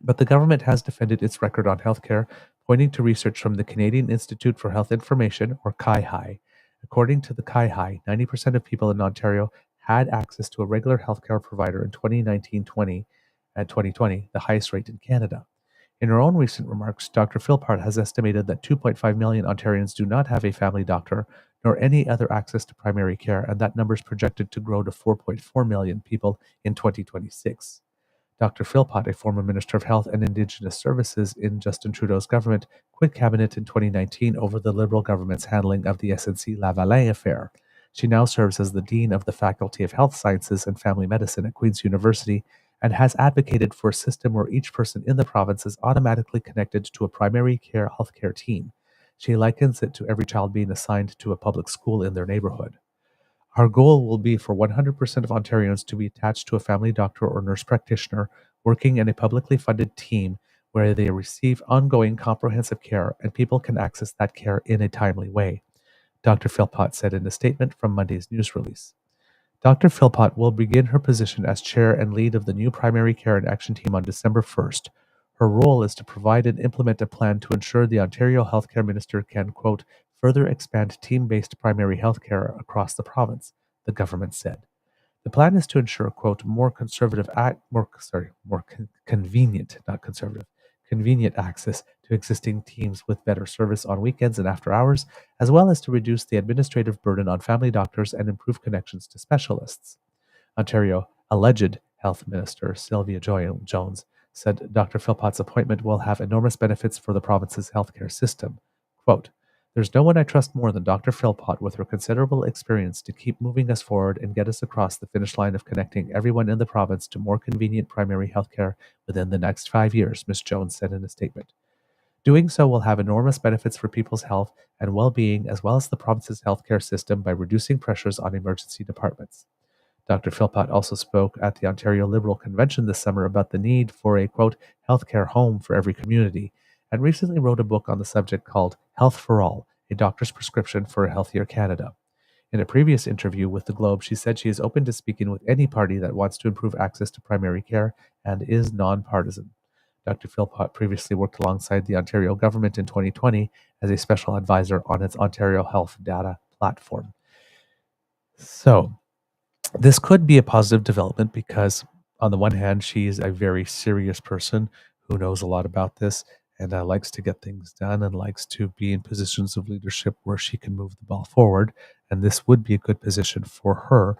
But the government has defended its record on healthcare, pointing to research from the Canadian Institute for Health Information, or CIHI. According to the CIHI, 90% of people in Ontario had access to a regular healthcare provider in 2019-20 and 2020, the highest rate in Canada. In her own recent remarks, Dr. Philpott has estimated that 2.5 million Ontarians do not have a family doctor nor any other access to primary care, and that number is projected to grow to 4.4 million people in 2026. Dr. Philpott, a former Minister of Health and Indigenous Services in Justin Trudeau's government, quit cabinet in 2019 over the Liberal government's handling of the SNC Lavalin affair. She now serves as the Dean of the Faculty of Health Sciences and Family Medicine at Queen's University and has advocated for a system where each person in the province is automatically connected to a primary care healthcare team. She likens it to every child being assigned to a public school in their neighborhood. Our goal will be for 100% of Ontarians to be attached to a family doctor or nurse practitioner working in a publicly funded team where they receive ongoing comprehensive care and people can access that care in a timely way, Dr. Philpott said in a statement from Monday's news release. Dr. Philpott will begin her position as chair and lead of the new primary care and action team on December 1st. Her role is to provide and implement a plan to ensure the Ontario healthcare minister can, quote, further expand team-based primary healthcare across the province, the government said. The plan is to ensure, quote, more convenient, not conservative, convenient access to existing teams with better service on weekends and after hours, as well as to reduce the administrative burden on family doctors and improve connections to specialists. Ontario alleged Health Minister Sylvia Jones said Dr. Philpott's appointment will have enormous benefits for the province's healthcare system. Quote, there's no one I trust more than Dr. Philpott with her considerable experience to keep moving us forward and get us across the finish line of connecting everyone in the province to more convenient primary health care within the next 5 years, Ms. Jones said in a statement. Doing so will have enormous benefits for people's health and well-being as well as the province's healthcare system by reducing pressures on emergency departments. Dr. Philpott also spoke at the Ontario Liberal Convention this summer about the need for a, quote, healthcare home for every community, and recently wrote a book on the subject called Health for All, a doctor's prescription for a healthier Canada. In a previous interview with the Globe, she said she is open to speaking with any party that wants to improve access to primary care and is nonpartisan. Dr. Philpott previously worked alongside the Ontario government in 2020 as a special advisor on its Ontario Health Data platform. So, this could be a positive development because, on the one hand, she's a very serious person who knows a lot about this and likes to get things done and likes to be in positions of leadership where she can move the ball forward. And this would be a good position for her.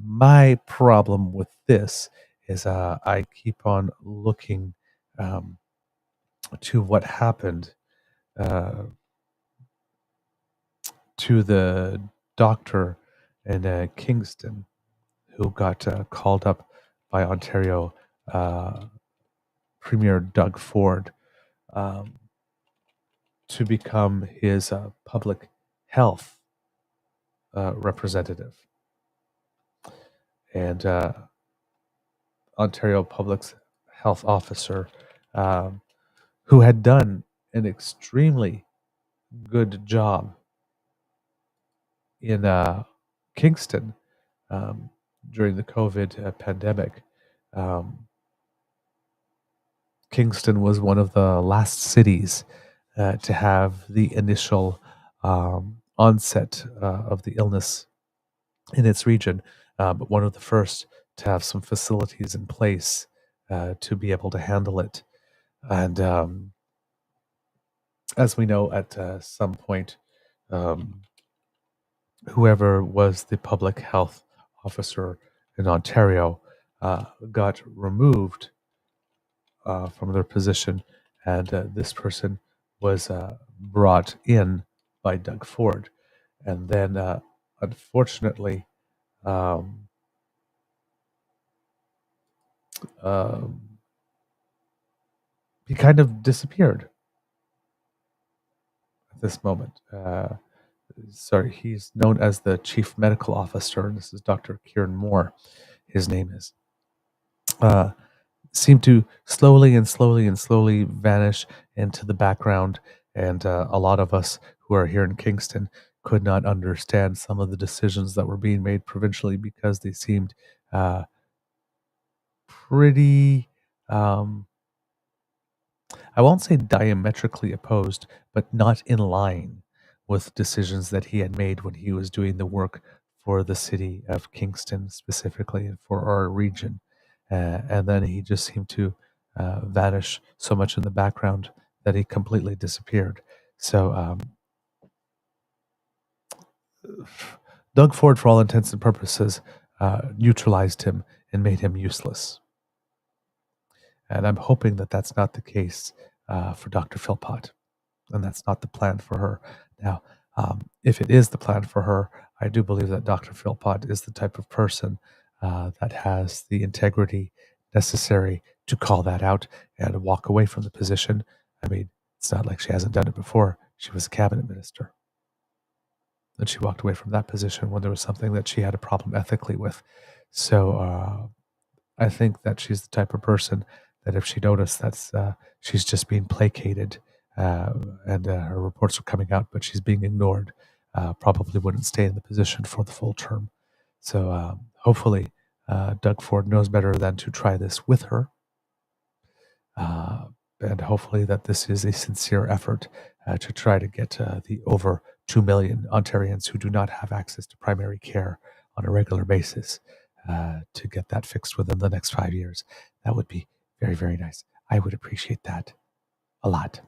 My problem with this is I keep on looking to what happened to the doctor in Kingston who got called up by Ontario Premier Doug Ford to become his public health representative. And Ontario Public Health Officer who had done an extremely good job in Kingston during the COVID pandemic. Kingston was one of the last cities to have the initial onset of the illness in its region, but one of the first to have some facilities in place to be able to handle it. And as we know, at some point, whoever was the public health officer in Ontario got removed from their position, and this person was brought in by Doug Ford. And then, unfortunately, he kind of disappeared at this moment. He's known as the Chief Medical Officer, and this is Dr. Kieran Moore, his name is. seem to slowly and slowly and slowly vanish into the background. And a lot of us who are here in Kingston could not understand some of the decisions that were being made provincially because they seemed pretty, um, I won't say diametrically opposed, but not in line with decisions that he had made when he was doing the work for the city of Kingston specifically and for our region. And then he just seemed to vanish so much in the background that he completely disappeared. So Doug Ford, for all intents and purposes, neutralized him and made him useless. And I'm hoping that that's not the case for Dr. Philpott, and that's not the plan for her. Now, if it is the plan for her, I do believe that Dr. Philpott is the type of person that has the integrity necessary to call that out and walk away from the position. I mean, it's not like she hasn't done it before. She was a cabinet minister. And she walked away from that position when there was something that she had a problem ethically with. So I think that she's the type of person that if she noticed that she's just being placated and her reports are coming out, but she's being ignored, probably wouldn't stay in the position for the full term. So hopefully Doug Ford knows better than to try this with her. And hopefully that this is a sincere effort to try to get the over 2 million Ontarians who do not have access to primary care on a regular basis to get that fixed within the next 5 years. That would be very, very nice. I would appreciate that a lot.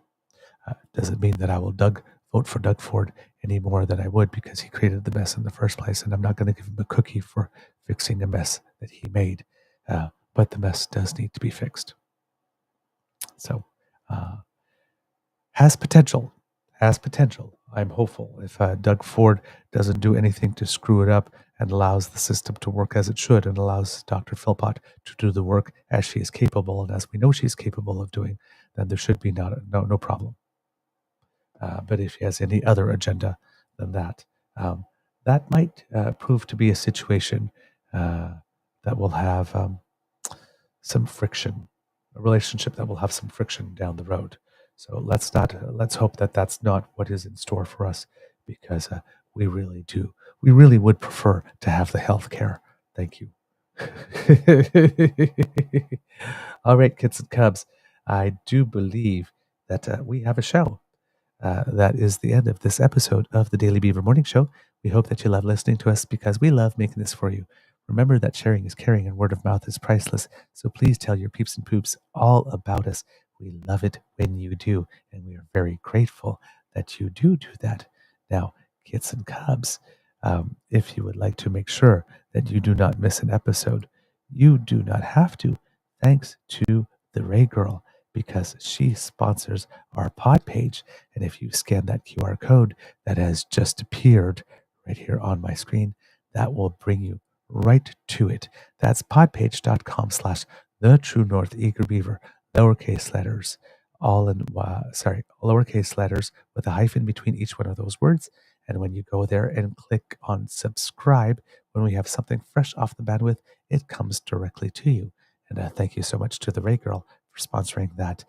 Doesn't mean that I will vote for Doug Ford any more than I would because he created the mess in the first place, and I'm not going to give him a cookie for fixing a mess that he made. But the mess does need to be fixed. So, has potential. I'm hopeful. If Doug Ford doesn't do anything to screw it up and allows the system to work as it should and allows Dr. Philpott to do the work as she is capable and as we know she's capable of doing, then there should be no problem. But if she has any other agenda than that, that might prove to be a situation that will have some friction, a relationship that will have some friction down the road. So let's hope that that's not what is in store for us, because we really would prefer to have the health care. Thank you. All right, kids and cubs, I do believe that we have a show. That is the end of this episode of the Daily Beaver Morning Show. We hope that you love listening to us because we love making this for you. Remember that sharing is caring and word of mouth is priceless. So please tell your peeps and poops all about us. We love it when you do, and we are very grateful that you do that. Now, kids and cubs, if you would like to make sure that you do not miss an episode, you do not have to, thanks to the Ray Girl, because she sponsors our pod page. And if you scan that QR code that has just appeared right here on my screen, that will bring you right to it. That's podpage.com/The True North Eager Beaver, lowercase letters, lowercase letters with a hyphen between each one of those words. And when you go there and click on subscribe, when we have something fresh off the bandwidth, it comes directly to you. And thank you so much to the Ray Girl for sponsoring that.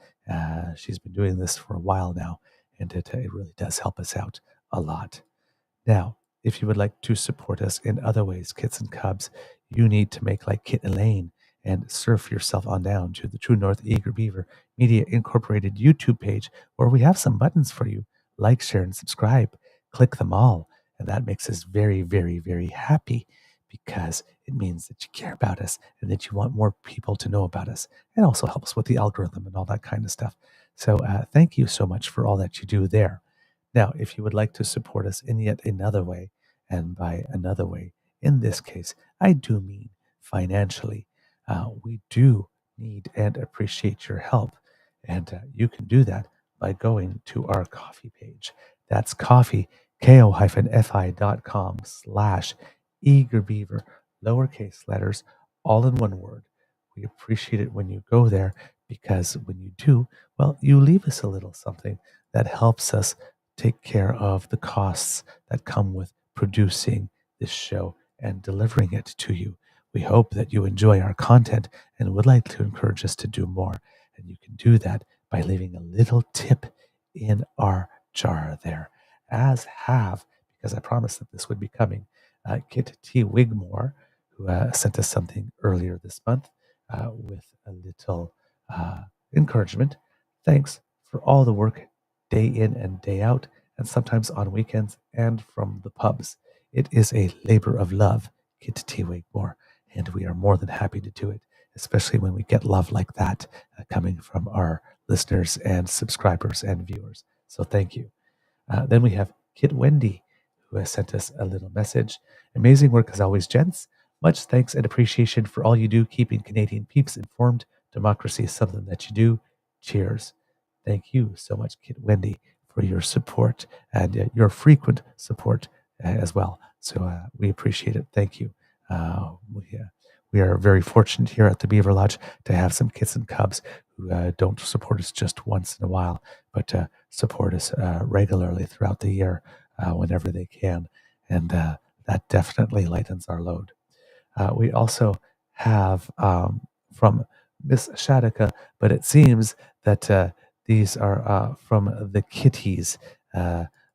She's been doing this for a while now, and it really does help us out a lot. Now, if you would like to support us in other ways, kits and cubs, you need to make like Kit Elaine and surf yourself on down to the True North Eager Beaver Media Incorporated YouTube page, where we have some buttons for you. Like, share, and subscribe. Click them all. And that makes us very, very, very happy, because it means that you care about us and that you want more people to know about us. It also helps with the algorithm and all that kind of stuff. So thank you so much for all that you do there. Now, if you would like to support us in yet another way, and by another way, in this case, I do mean financially, we do need and appreciate your help. And you can do that by going to our coffee page. That's coffee, ko-fi.com/eagerbeaver, lowercase letters, all in one word. We appreciate it when you go there, because when you do, well, you leave us a little something that helps us take care of the costs that come with producing this show and delivering it to you. We hope that you enjoy our content and would like to encourage us to do more. And you can do that by leaving a little tip in our jar there, as have, because I promised that this would be coming, Kit T. Wigmore, who sent us something earlier this month with a little encouragement. Thanks for all the work day in and day out, and sometimes on weekends and from the pubs. It is a labor of love, Kit T. Wigmore, and we are more than happy to do it, especially when we get love like that coming from our listeners and subscribers and viewers. So thank you. Then we have Kit Wendy, who has sent us a little message. Amazing work as always, gents. Much thanks and appreciation for all you do, keeping Canadian peeps informed. Democracy is something that you do. Cheers. Thank you so much, Kit Wendy, for your support and your frequent support as well. So we appreciate it. Thank you. We are very fortunate here at the Beaver Lodge to have some kits and cubs who don't support us just once in a while, but support us regularly throughout the year whenever they can. And that definitely lightens our load. We also have from Miss Shadika, but it seems that these are from the kitties,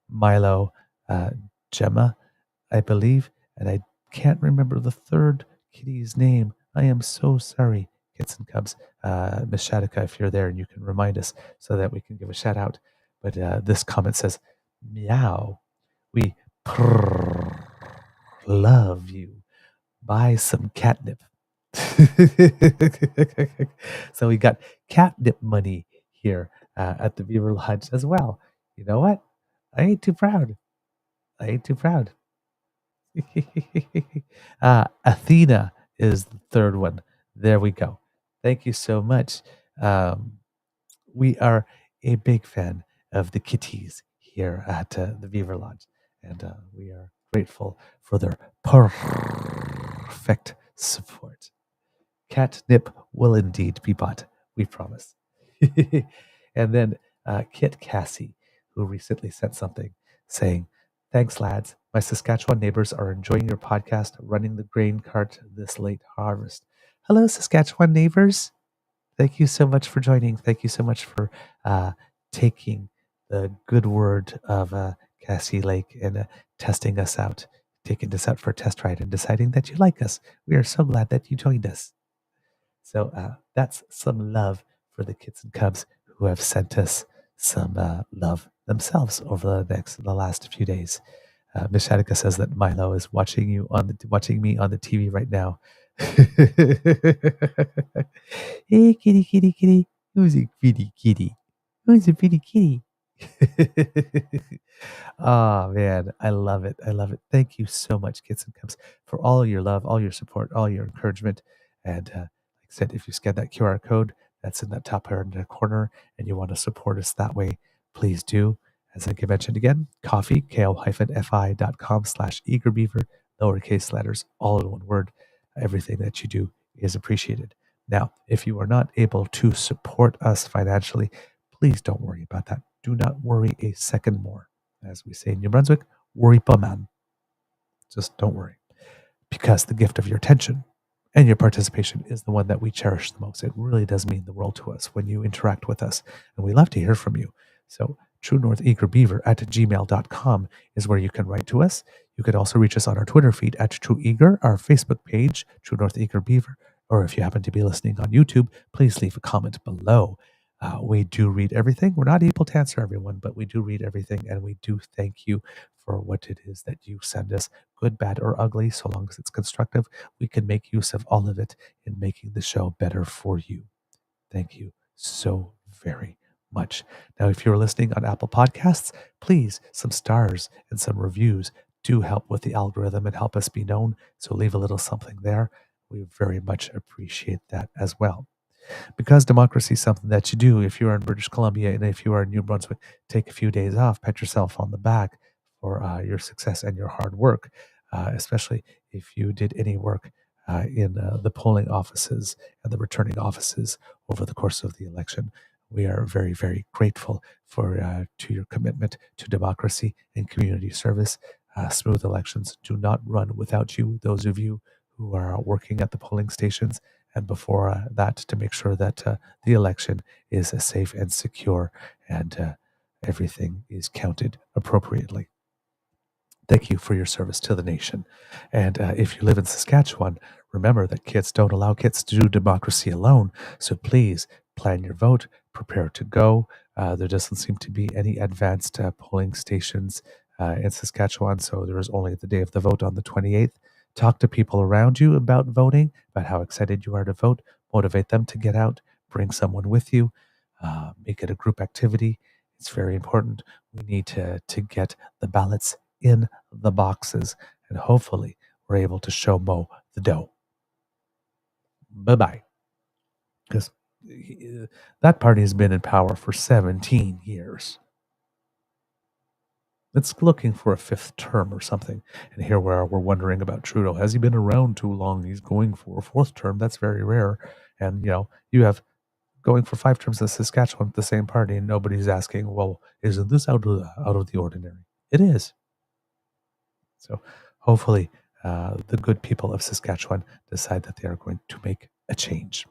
Milo, Gemma, I believe, and I can't remember the third kitty's name. I am so sorry, kits and cubs. Miss Shadika, if you're there and you can remind us so that we can give a shout out. But this comment says, meow, we purr, love you. Buy some catnip. So we got catnip money here at the Beaver Lodge as well. You know what? I ain't too proud. Athena is the third one. There we go. Thank you so much. We are a big fan of the kitties here at the Beaver Lodge, and we are grateful for their perfect support. Catnip will indeed be bought, we promise. And then Kit Cassie, who recently sent something saying, thanks, lads. My Saskatchewan neighbors are enjoying your podcast, running the grain cart this late harvest. Hello, Saskatchewan neighbors. Thank you so much for joining. Thank you so much for taking the good word of Cassie Lake and testing us out, taking us out for a test ride and deciding that you like us. We are so glad that you joined us. So that's some love for the kids and cubs who have sent us some love themselves over the last few days. Miss Shadika says that Milo is watching me on the TV right now. Hey, kitty, kitty, kitty. Who's a pretty kitty? Who's a pretty kitty? Oh, man. I love it. I love it. Thank you so much, kids and cubs, for all your love, all your support, all your encouragement. And like I said, if you scan that QR code that's in that top corner and you want to support us that way, please do. As I mentioned again, coffee, ko-fi.com/eagerbeaver, lowercase letters, all in one word. Everything that you do is appreciated. Now, if you are not able to support us financially, please don't worry about that. Do not worry a second more. As we say in New Brunswick, worry pas man. Just don't worry. Because the gift of your attention and your participation is the one that we cherish the most. It really does mean the world to us when you interact with us. And we love to hear from you. So truenortheagerbeaver@gmail.com is where you can write to us. You could also reach us on our Twitter feed at TrueEager, our Facebook page, True North Eager Beaver, or if you happen to be listening on YouTube, please leave a comment below. We do read everything. We're not able to answer everyone, but we do read everything, and we do thank you for what it is that you send us, good, bad, or ugly, so long as it's constructive. We can make use of all of it in making the show better for you. Thank you so very much. Now, if you're listening on Apple Podcasts, please, some stars and some reviews do help with the algorithm and help us be known. So leave a little something there. We very much appreciate that as well. Because democracy is something that you do. If you are in British Columbia and if you are in New Brunswick, take a few days off, pat yourself on the back for your success and your hard work, especially if you did any work in the polling offices and the returning offices over the course of the election. We are very, very grateful to your commitment to democracy and community service. Smooth elections do not run without you, those of you who are working at the polling stations, and before that to make sure that the election is safe and secure and everything is counted appropriately. Thank you for your service to the nation. And if you live in Saskatchewan, remember that kids don't allow kids to do democracy alone. So please plan your vote, prepare to go. There doesn't seem to be any advanced polling stations in Saskatchewan, so there is only the day of the vote on the 28th. Talk to people around you about voting, about how excited you are to vote. Motivate them to get out. Bring someone with you. Make it a group activity. It's very important. We need to get the ballots in the boxes, and hopefully we're able to show Mo the dough. Bye-bye. Because that party has been in power for 17 years. It's looking for a fifth term or something. And here we are, we're wondering about Trudeau. Has he been around too long? He's going for a fourth term. That's very rare. And, you have going for 5 terms in Saskatchewan with the same party, and nobody's asking, well, isn't this out of the ordinary? It is. So hopefully the good people of Saskatchewan decide that they are going to make a change.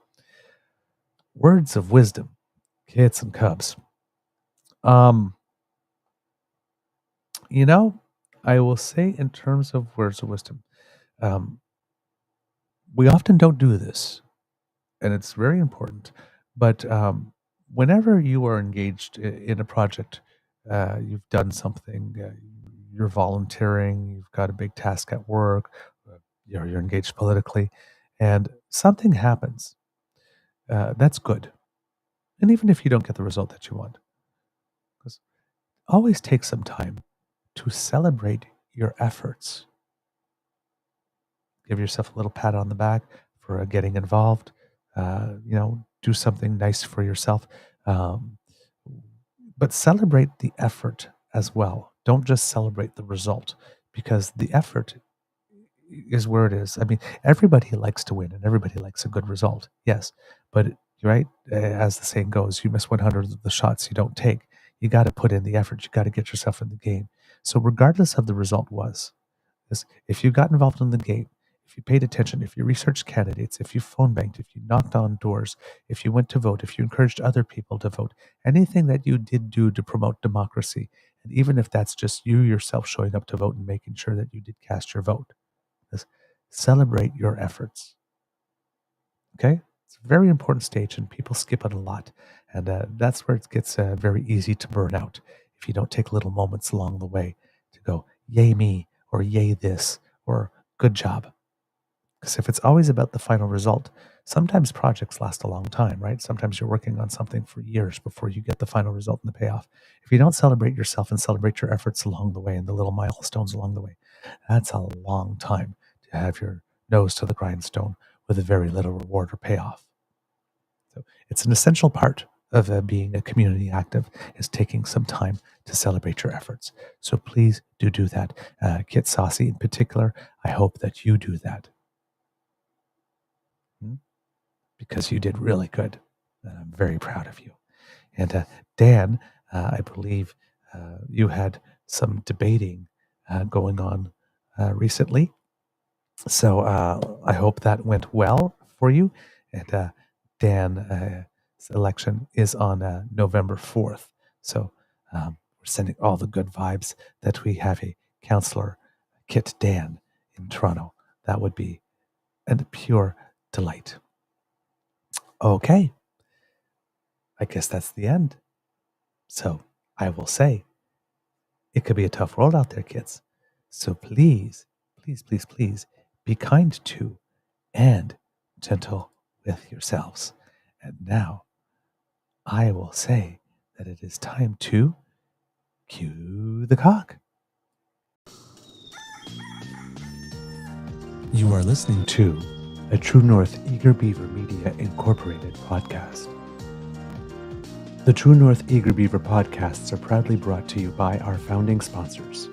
Words of wisdom, kids and cubs. I will say in terms of words of wisdom, we often don't do this, and it's very important. But whenever you are engaged in a project, you've done something, you're volunteering, you've got a big task at work, you're engaged politically, and something happens, that's good. And even if you don't get the result that you want, because always take some time to celebrate your efforts. Give yourself a little pat on the back for getting involved. Do something nice for yourself. But celebrate the effort as well. Don't just celebrate the result, because the effort is where it is. I mean, everybody likes to win and everybody likes a good result. Yes. But, right, as the saying goes, you miss 100 of the shots you don't take. You got to put in the effort. You got to get yourself in the game. So regardless of the result if you got involved in the game, if you paid attention, if you researched candidates, if you phone banked, if you knocked on doors, if you went to vote, if you encouraged other people to vote, anything that you did do to promote democracy, and even if that's just you yourself showing up to vote and making sure that you did cast your vote, celebrate your efforts. Okay? It's a very important stage, and people skip it a lot. And that's where it gets very easy to burn out if you don't take little moments along the way to go, yay me, or yay this, or good job. Because if it's always about the final result, sometimes projects last a long time, right? Sometimes you're working on something for years before you get the final result and the payoff. If you don't celebrate yourself and celebrate your efforts along the way and the little milestones along the way, that's a long time to have your nose to the grindstone with a very little reward or payoff. So it's an essential part of being a community active, is taking some time to celebrate your efforts. So please do that. Kit Saucy in particular, I hope that you do that. Because you did really good. And I'm very proud of you. And Dan, I believe you had some debating going on recently. So I hope that went well for you. And Dan's election is on November 4th. So we're sending all the good vibes that we have a Councillor Kit Dan in Toronto. That would be a pure delight. Okay. I guess that's the end. So I will say, it could be a tough world out there, kids. So please, please, please, please be kind to and gentle with yourselves. And now I will say that it is time to cue the cock. You are listening to a True North Eager Beaver Media Incorporated podcast. The True North Eager Beaver podcasts are proudly brought to you by our founding sponsors,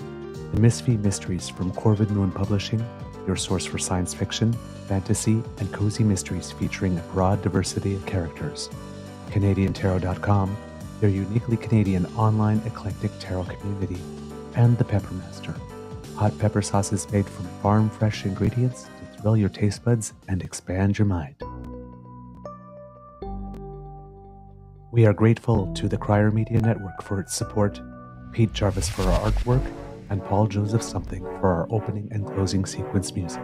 the Misfit Mysteries from Corvid Moon Publishing, your source for science fiction, fantasy, and cozy mysteries featuring a broad diversity of characters, CanadianTarot.com, their uniquely Canadian online eclectic tarot community, and the Peppermaster, hot pepper sauces made from farm-fresh ingredients to thrill your taste buds, and expand your mind. We are grateful to the Crier Media Network for its support, Pete Jarvis for our artwork, and Paul Joseph Something for our opening and closing sequence music.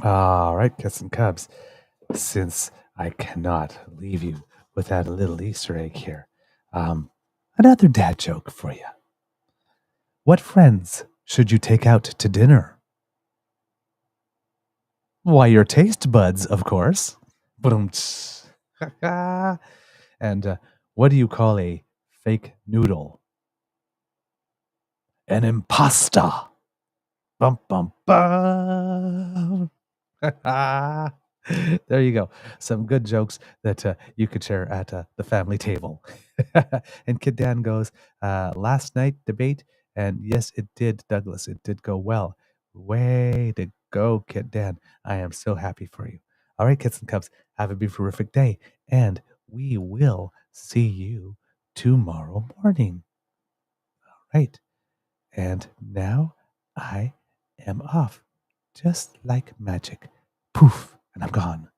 All right, Kits and Cubs, since I cannot leave you without a little Easter egg here, another dad joke for you. What friends should you take out to dinner? Why, your taste buds, of course. And what do you call a fake noodle? An impasta. Bum, bum, bum. There you go. Some good jokes that you could share at the family table. And Kid Dan goes, last night debate, and yes, it did, Douglas. It did go well. Way to go, Kid Dan. I am so happy for you. All right, kids and cubs, have a beautiful day, and we will see you tomorrow morning. All right. And now I am off, just like magic. Poof, and I'm gone.